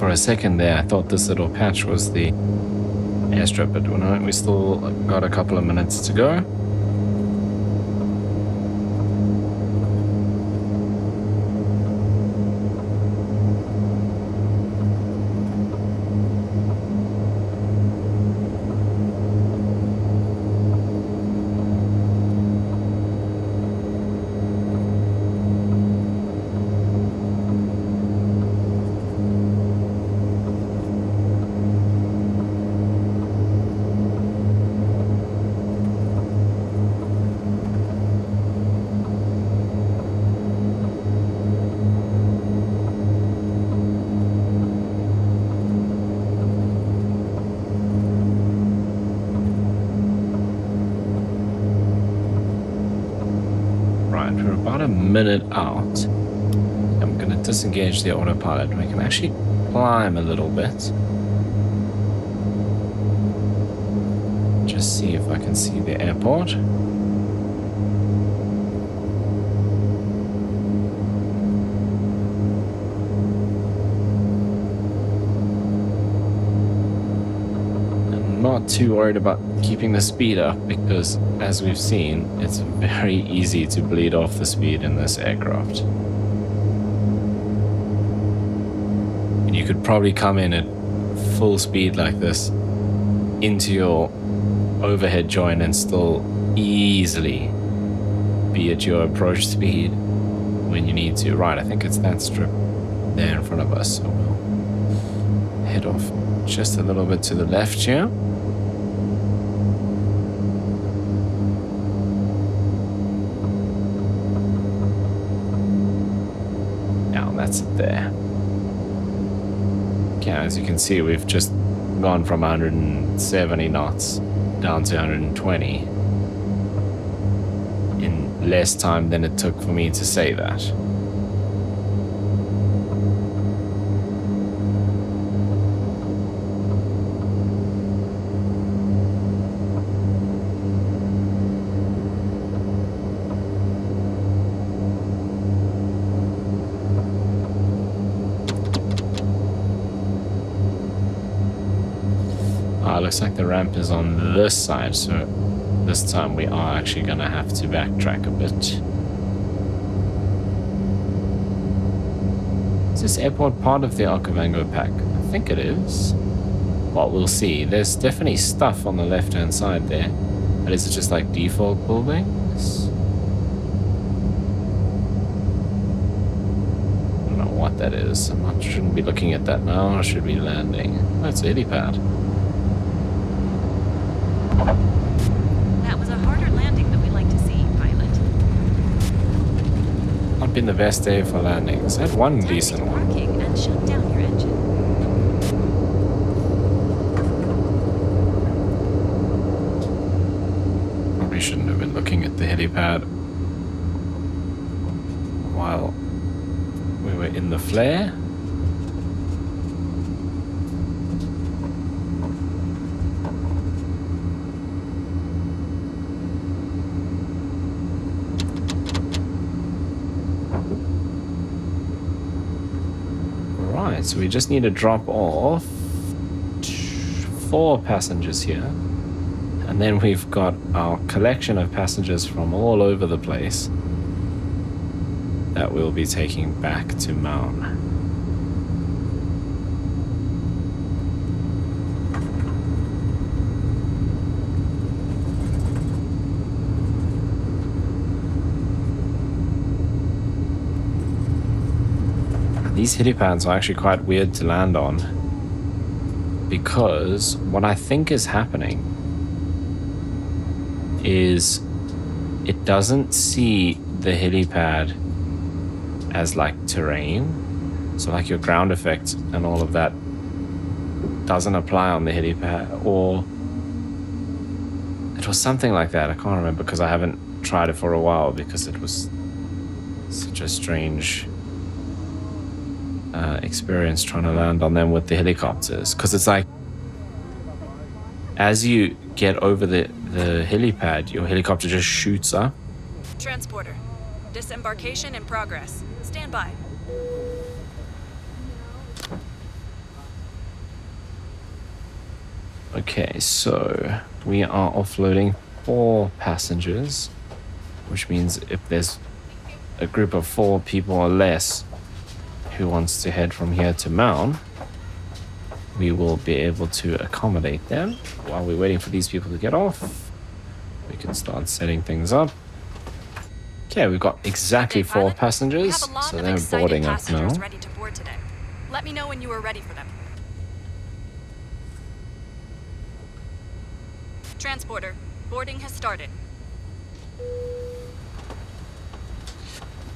For a second there, I thought this little patch was the airstrip, but no, we still got a couple of minutes to go. We're about a minute out. I'm going to disengage the autopilot. We can actually climb a little bit. Just see if I can see the airport. Not too worried about keeping the speed up because, as we've seen, it's very easy to bleed off the speed in this aircraft. And you could probably come in at full speed like this into your overhead join and still easily be at your approach speed when you need to. Right, I think it's that strip there in front of us, so we'll head off just a little bit to the left here. That's it there. Okay, as you can see, we've just gone from 170 knots down to 120 in less time than it took for me to say that. Looks like the ramp is on this side, so this time we are actually going to have to backtrack a bit. Is this airport part of the Okavango pack? I think it is. Well, we'll see. There's definitely stuff on the left-hand side there. But is it just like default buildings? I don't know what that is. I shouldn't be looking at that now. I should be landing. Oh, it's a helipad. That was a harder landing than we like to see, pilot. Not been the best day for landings. I had one decent one. Parking and shut down your engine. Probably shouldn't have been looking at the helipad while we were in the flare. So we just need to drop off 4 passengers here. And then we've got our collection of passengers from all over the place that we'll be taking back to Maun. These helipads are actually quite weird to land on because what I think is happening is it doesn't see the helipad as like terrain. So like your ground effect and all of that doesn't apply on the helipad, or it was something like that. I can't remember because I haven't tried it for a while because it was such a strange experience trying to land on them with the helicopters, because it's like as you get over the helipad, your helicopter just shoots up. Transporter. Disembarkation in progress. Stand by. Okay, so we are offloading 4 passengers, which means if there's a group of 4 people or less who wants to head from here to Maun, we will be able to accommodate them. While we're waiting for these people to get off, we can start setting things up. Okay, we've got exactly 4 passengers, so they're boarding up now. Ready to board today. Let me know when you are ready for them. Transporter, boarding has started.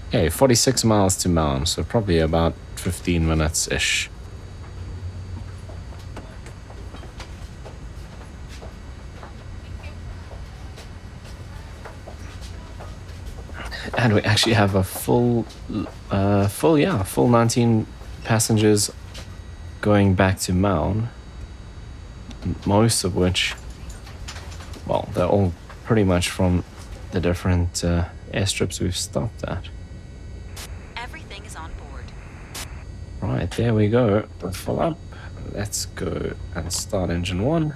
Okay, 46 miles to Maun, so probably about 15 minutes-ish. And we actually have a full 19 passengers going back to Maun. Most of which, well, they're all pretty much from the different airstrips we've stopped at. Everything is on board. Right, there we go. We're full up. Let's go and start engine 1.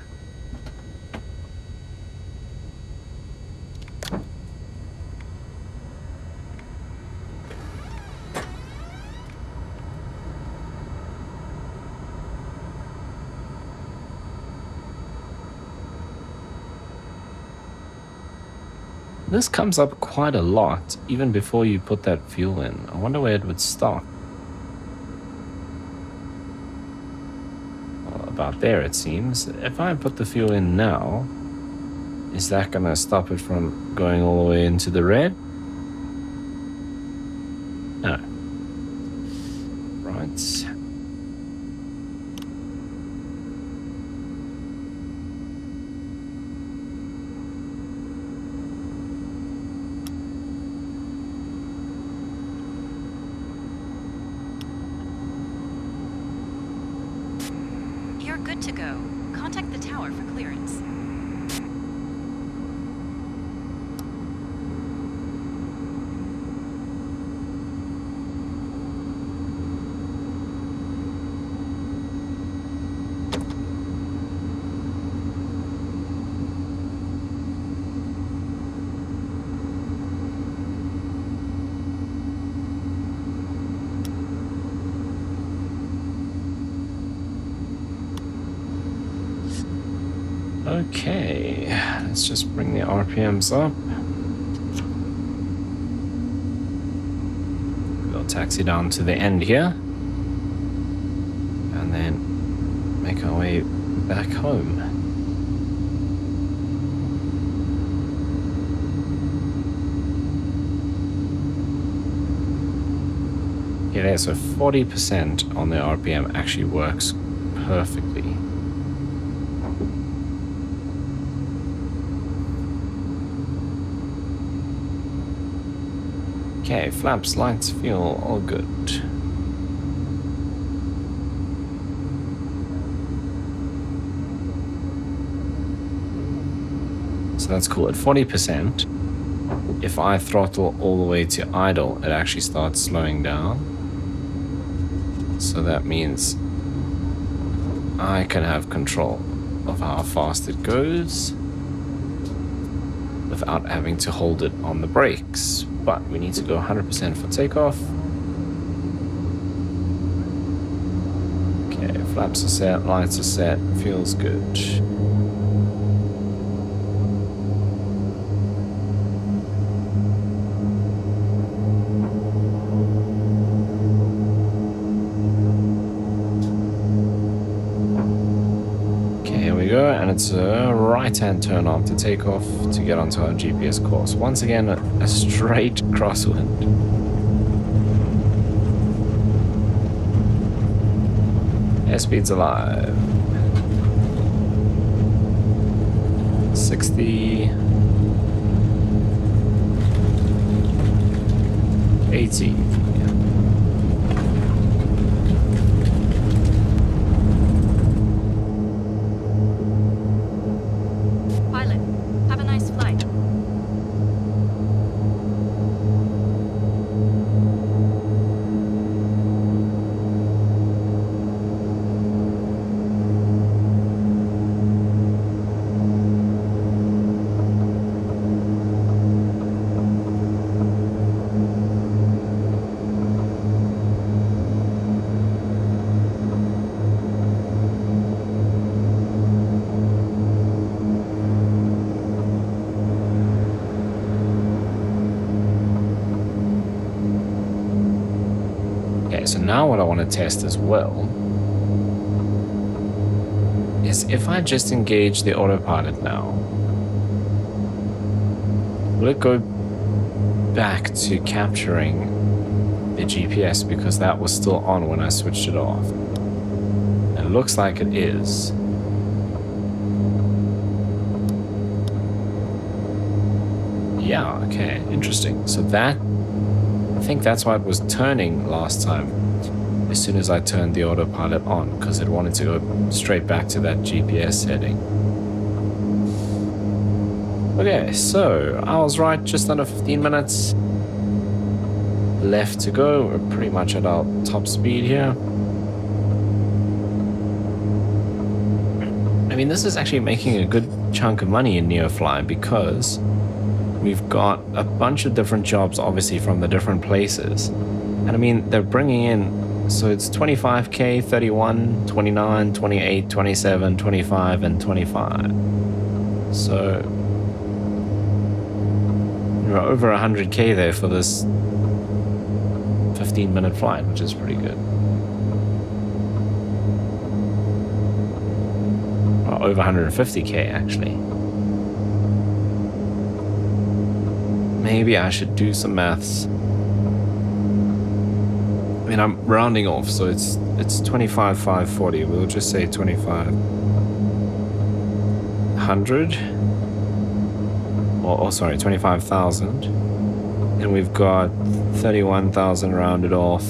This comes up quite a lot, even before you put that fuel in. I wonder where it would stop. Well, about there it seems. If I put the fuel in now, is that going to stop it from going all the way into the red? No. Right. Good to go. Contact the tower for clearance. Okay, let's just bring the RPMs up. We'll taxi down to the end here. And then make our way back home. Yeah, there, so 40% on the RPM actually works perfectly. Okay, flaps, lights, fuel, all good. So that's cool. At 40%, if I throttle all the way to idle, it actually starts slowing down. So that means I can have control of how fast it goes without having to hold it on the brakes. But we need to go 100% for takeoff. Okay, flaps are set, lights are set, feels good. Okay, here we go, and it's a right-hand turn on to take off to get onto our GPS course. Once again, a straight crosswind. Airspeed's alive. 60. 80. Pilot, have a nice flight. Okay, so now what I want to test as well is if I just engage the autopilot now, will it go back to capturing the GPS, because that was still on when I switched it off? It looks like it is. Yeah, okay, interesting. So that, I think that's why it was turning last time as soon as I turned the autopilot on, because it wanted to go straight back to that GPS setting. Okay, so I was right, just under 15 minutes left to go. We're pretty much at our top speed here. I mean, this is actually making a good chunk of money in Neofly, because we've got a bunch of different jobs, obviously, from the different places. And I mean, they're bringing in, so it's 25K, 31, 29, 28, 27, 25, and 25. So you're over 100K there for this 15-minute flight, which is pretty good. Or over 150K, actually. Maybe I should do some maths. I mean, I'm rounding off, so it's 25,540. We'll just say 2,500. Or sorry, 25,000. And we've got 31,000 rounded off.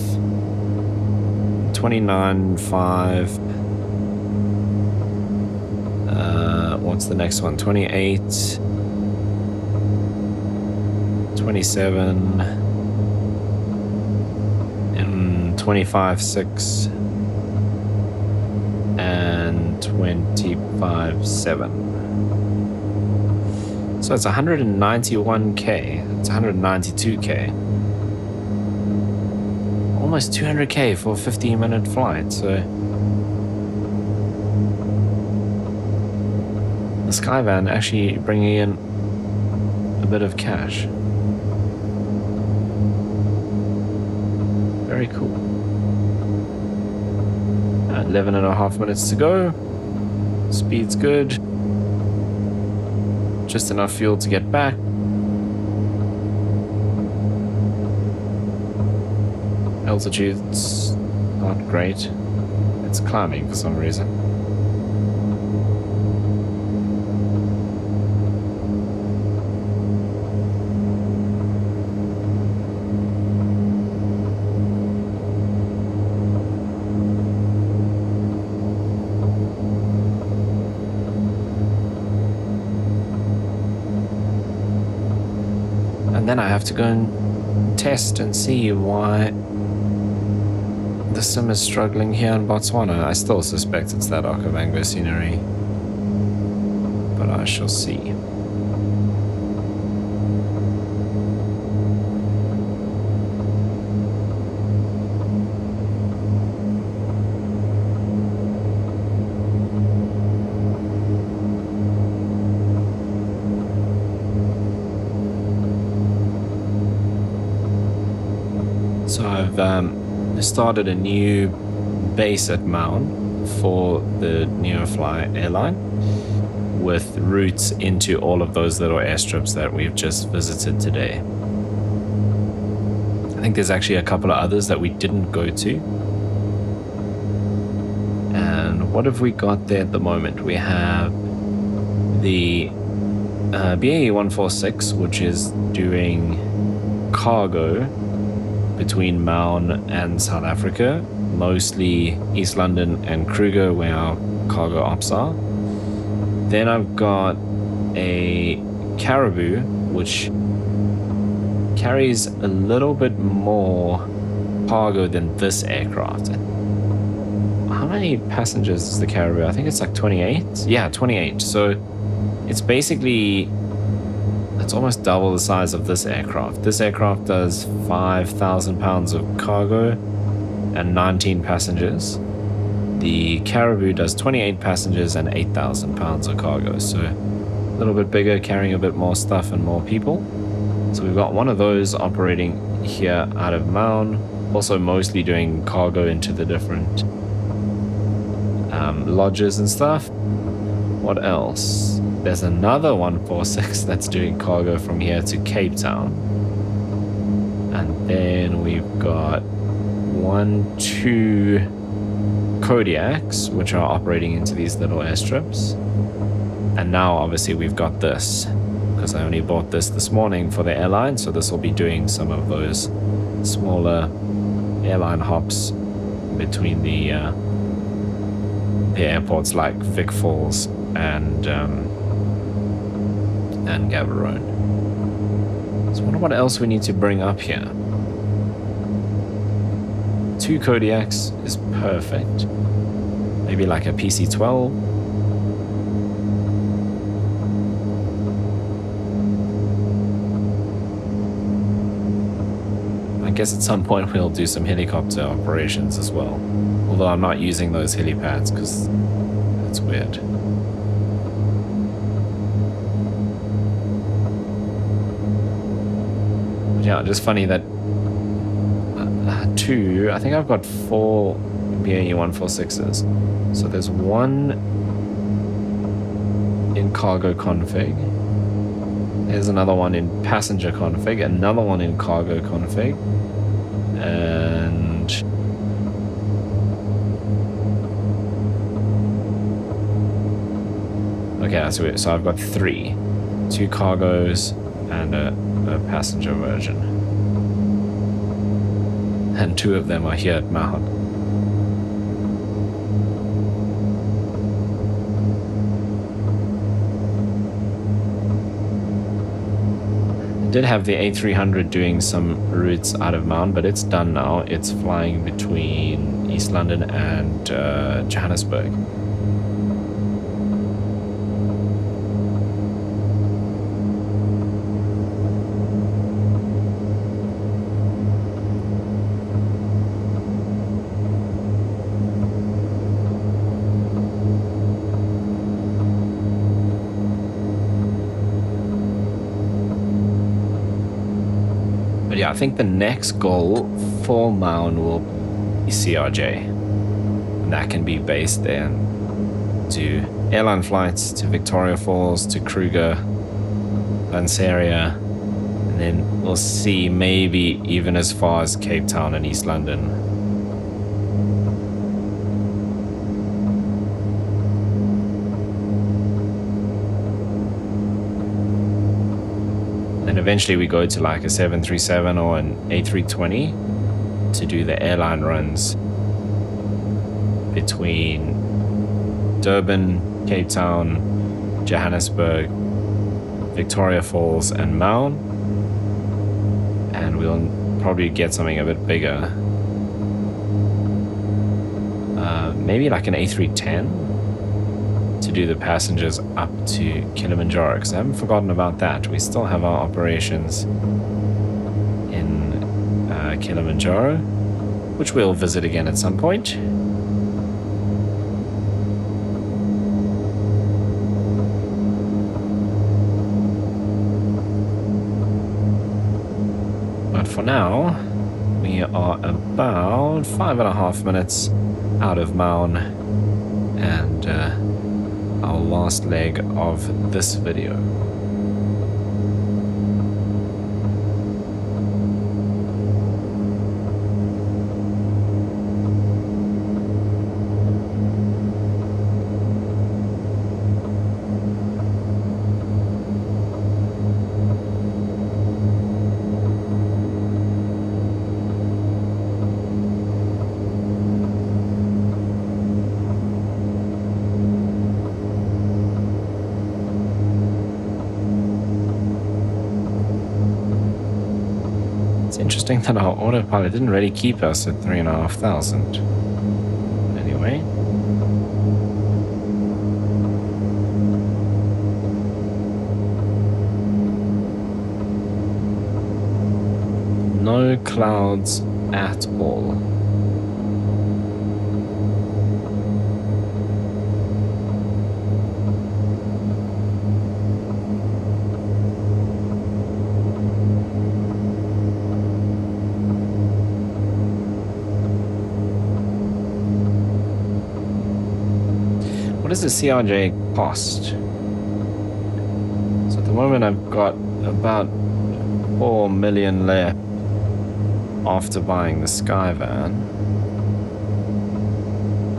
29,500. What's the next one? 28. 27. And 25,600. And 25,700. So it's 191K. It's 192K. Almost 200K for a 15-minute flight. So the Skyvan actually bringing in a bit of cash. Very cool. 11.5 minutes to go. Speed's good. Just enough fuel to get back. Altitude's not great. It's climbing for some reason. And then I have to go and test and see why the sim is struggling here in Botswana. I still suspect it's that Okavango scenery, but I shall see. So I've started a new base at Maun for the Neofly airline, with routes into all of those little airstrips that we've just visited today. I think there's actually a couple of others that we didn't go to. And what have we got there at the moment? We have the BAE 146, which is doing cargo between Maun and South Africa, mostly East London and Kruger, where our cargo ops are. Then I've got a Caribou, which carries a little bit more cargo than this aircraft. How many passengers is the Caribou? I think it's like 28. Yeah, 28. So it's basically, it's almost double the size of this aircraft. This aircraft does 5,000 pounds of cargo and 19 passengers. The Caribou does 28 passengers and 8,000 pounds of cargo. So a little bit bigger, carrying a bit more stuff and more people. So we've got one of those operating here out of Maun. Also mostly doing cargo into the different lodges and stuff. What else? There's another 146 that's doing cargo from here to Cape Town. And then we've got 2 Kodiaks, which are operating into these little airstrips. And now obviously we've got this, because I only bought this morning for the airline, so this will be doing some of those smaller airline hops between the airports like Vic Falls and Gaborone. So I wonder what else we need to bring up here. 2 Kodiaks is perfect. Maybe like a PC-12. I guess at some point we'll do some helicopter operations as well. Although I'm not using those helipads because it's weird. But yeah, just funny that I think I've got 4 BAE 146s. So there's 1 in cargo config. There's another one in passenger config, another one in cargo config, and okay, so I've got 3, 2 cargos and a passenger version. And 2 of them are here at Mahon. I did have the A300 doing some routes out of Mahon, but it's done now. It's flying between East London and Johannesburg. But yeah, I think the next goal for Maun will be CRJ. And that can be based there to airline flights to Victoria Falls, to Kruger, Lanseria, and then we'll see maybe even as far as Cape Town and East London. And eventually we go to like a 737 or an A320 to do the airline runs between Durban, Cape Town, Johannesburg, Victoria Falls and Maun. And we'll probably get something a bit bigger. Maybe like an A310 to do the passengers up to Kilimanjaro, because I haven't forgotten about that. We still have our operations in Kilimanjaro, which we'll visit again at some point. But for now, we are about 5.5 minutes out of Maun, and our last leg of this video. Interesting that our autopilot didn't really keep us at 3,500. Anyway. No clouds at all. does the CRJ cost? So at the moment I've got about 4 million left after buying the Skyvan.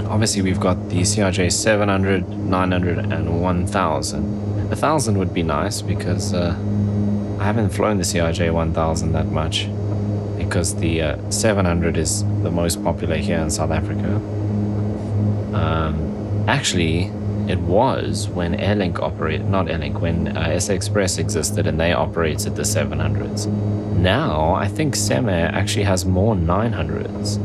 Obviously we've got the CRJ 700, 900 and 1000. The 1000 would be nice because I haven't flown the CRJ 1000 that much, because the 700 is the most popular here in South Africa. Actually, it was when Airlink operated, not Airlink, when SA Express existed and they operated the 700s. Now, I think Semair actually has more 900s,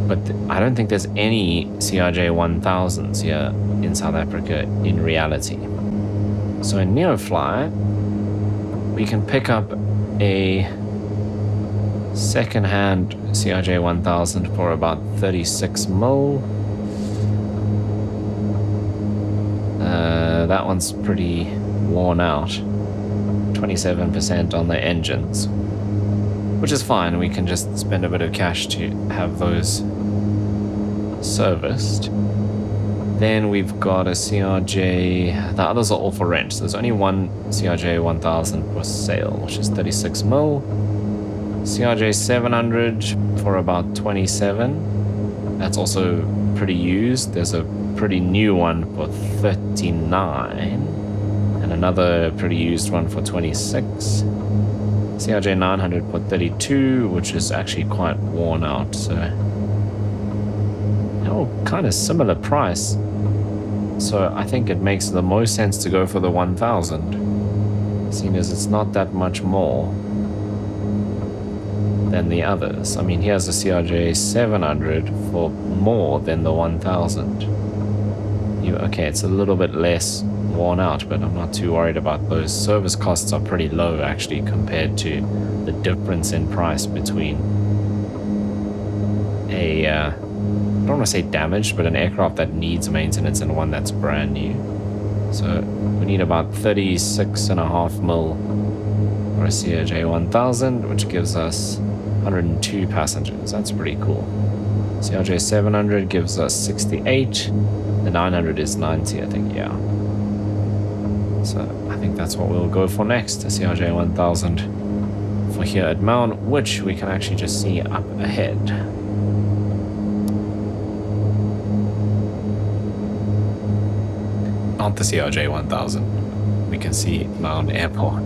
but I don't think there's any CRJ 1000s here in South Africa in reality. So in Neofly, we can pick up a second-hand CRJ 1000 for about 36 mil. That one's pretty worn out. 27% on the engines, which is fine. We can just spend a bit of cash to have those serviced. Then we've got a CRJ, the others are all for rent. So there's only one CRJ 1000 for sale, which is 36 mil. CRJ 700 for about 27. That's also pretty used. There's a pretty new one for 39. And another pretty used one for 26. CRJ 900 for 32, which is actually quite worn out. So, oh, kind of similar price. So I think it makes the most sense to go for the 1000, seeing as it's not that much more than the others. I mean, here's a CRJ 700 for more than the 1000. Okay, it's a little bit less worn out, but I'm not too worried about those. Service costs are pretty low actually compared to the difference in price between a I don't want to say damaged, but an aircraft that needs maintenance and one that's brand new. So we need about 36.5 mil for a CRJ 1000, which gives us 102 passengers. That's pretty cool. CRJ 700 gives us 68. The 900 is 90, I think, yeah. So I think that's what we'll go for next, the CRJ 1000 for here at Mount, which we can actually just see up ahead. Not the CRJ 1000. We can see Mount Airport.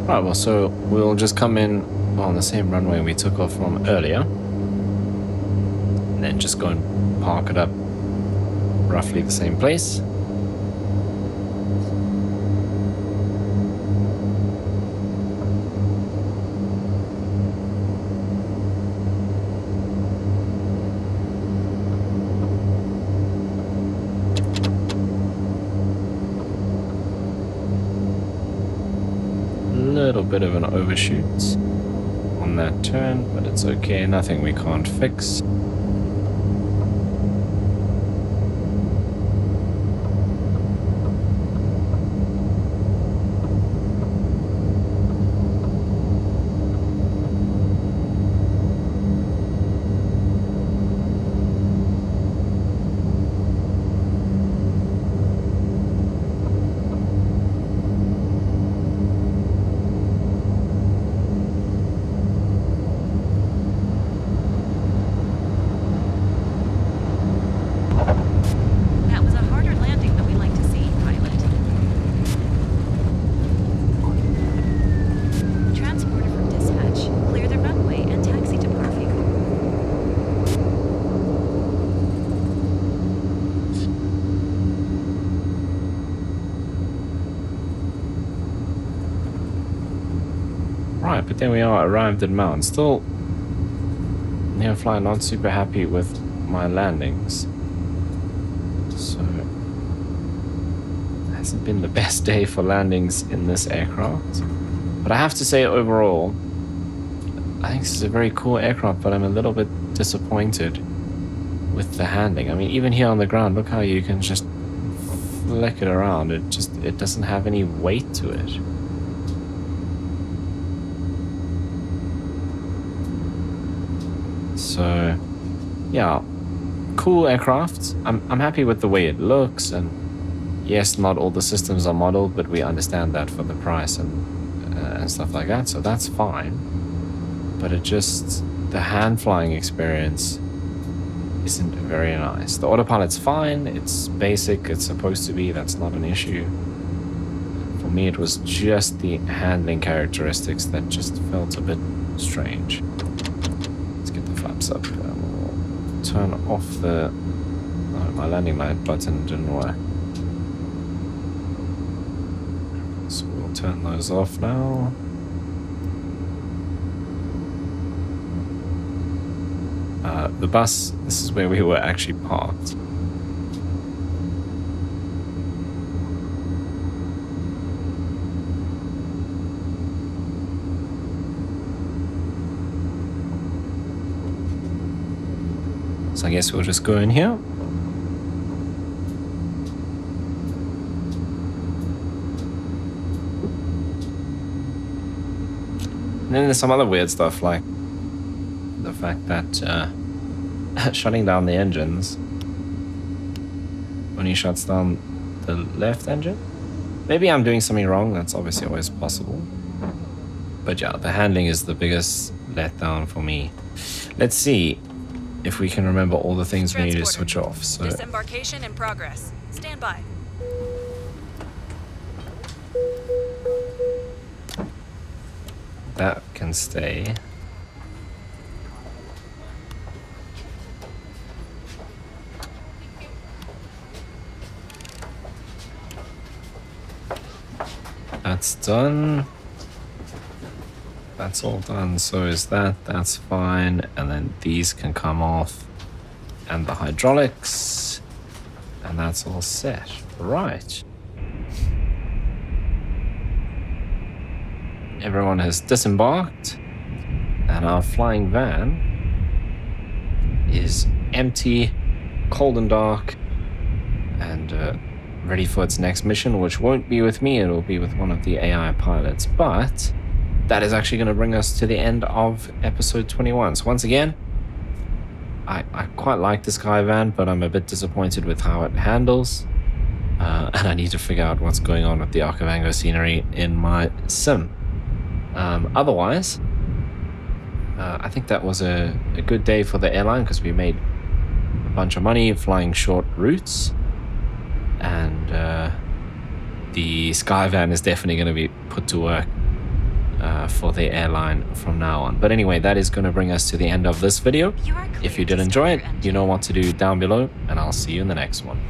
Right, well, so we'll just come in on the same runway we took off from earlier, and then just go and park it up roughly the same place. Little bit of an overshoot on that turn, but it's okay, nothing we can't fix. But there we are, arrived at Mount. Still, Neofly not super happy with my landings. So, it hasn't been the best day for landings in this aircraft. But I have to say, overall, I think this is a very cool aircraft, but I'm a little bit disappointed with the handling. I mean, even here on the ground, look how you can just flick it around. It doesn't have any weight to it. So, yeah, cool aircraft. I'm happy with the way it looks, and yes, not all the systems are modeled, but we understand that for the price and stuff like that, so that's fine. But the hand flying experience isn't very nice. The autopilot's fine, it's basic, it's supposed to be, that's not an issue. For me, it was just the handling characteristics that just felt a bit strange. Let's get the flaps up. We'll turn off the... Oh, my landing light button didn't work. So we'll turn those off now. The bus, this is where we were actually parked. So I guess we'll just go in here. And then there's some other weird stuff, like the fact that shutting down the engines only shuts down the left engine. Maybe I'm doing something wrong, that's obviously always possible. But yeah, the handling is the biggest letdown for me. Let's see if we can remember all the things we need to switch off. So disembarkation in progress. Stand by. that can stay. That's done. That's all done. So is that. That's fine. And then these can come off. And the hydraulics. And that's all set. Right. Everyone has disembarked. And our flying van is empty, cold and dark, and ready for its next mission, which won't be with me, it'll be with one of the AI pilots. But that is actually going to bring us to the end of episode 21. So once again, I quite like the Skyvan, but I'm a bit disappointed with how it handles. And I need to figure out what's going on with the Okavango scenery in my sim. Otherwise, I think that was a good day for the airline because we made a bunch of money flying short routes. And the Skyvan is definitely going to be put to work for the airline from now on. But anyway, that is going to bring us to the end of this video. If you did enjoy it, you know what to do down below, and I'll see you in the next one.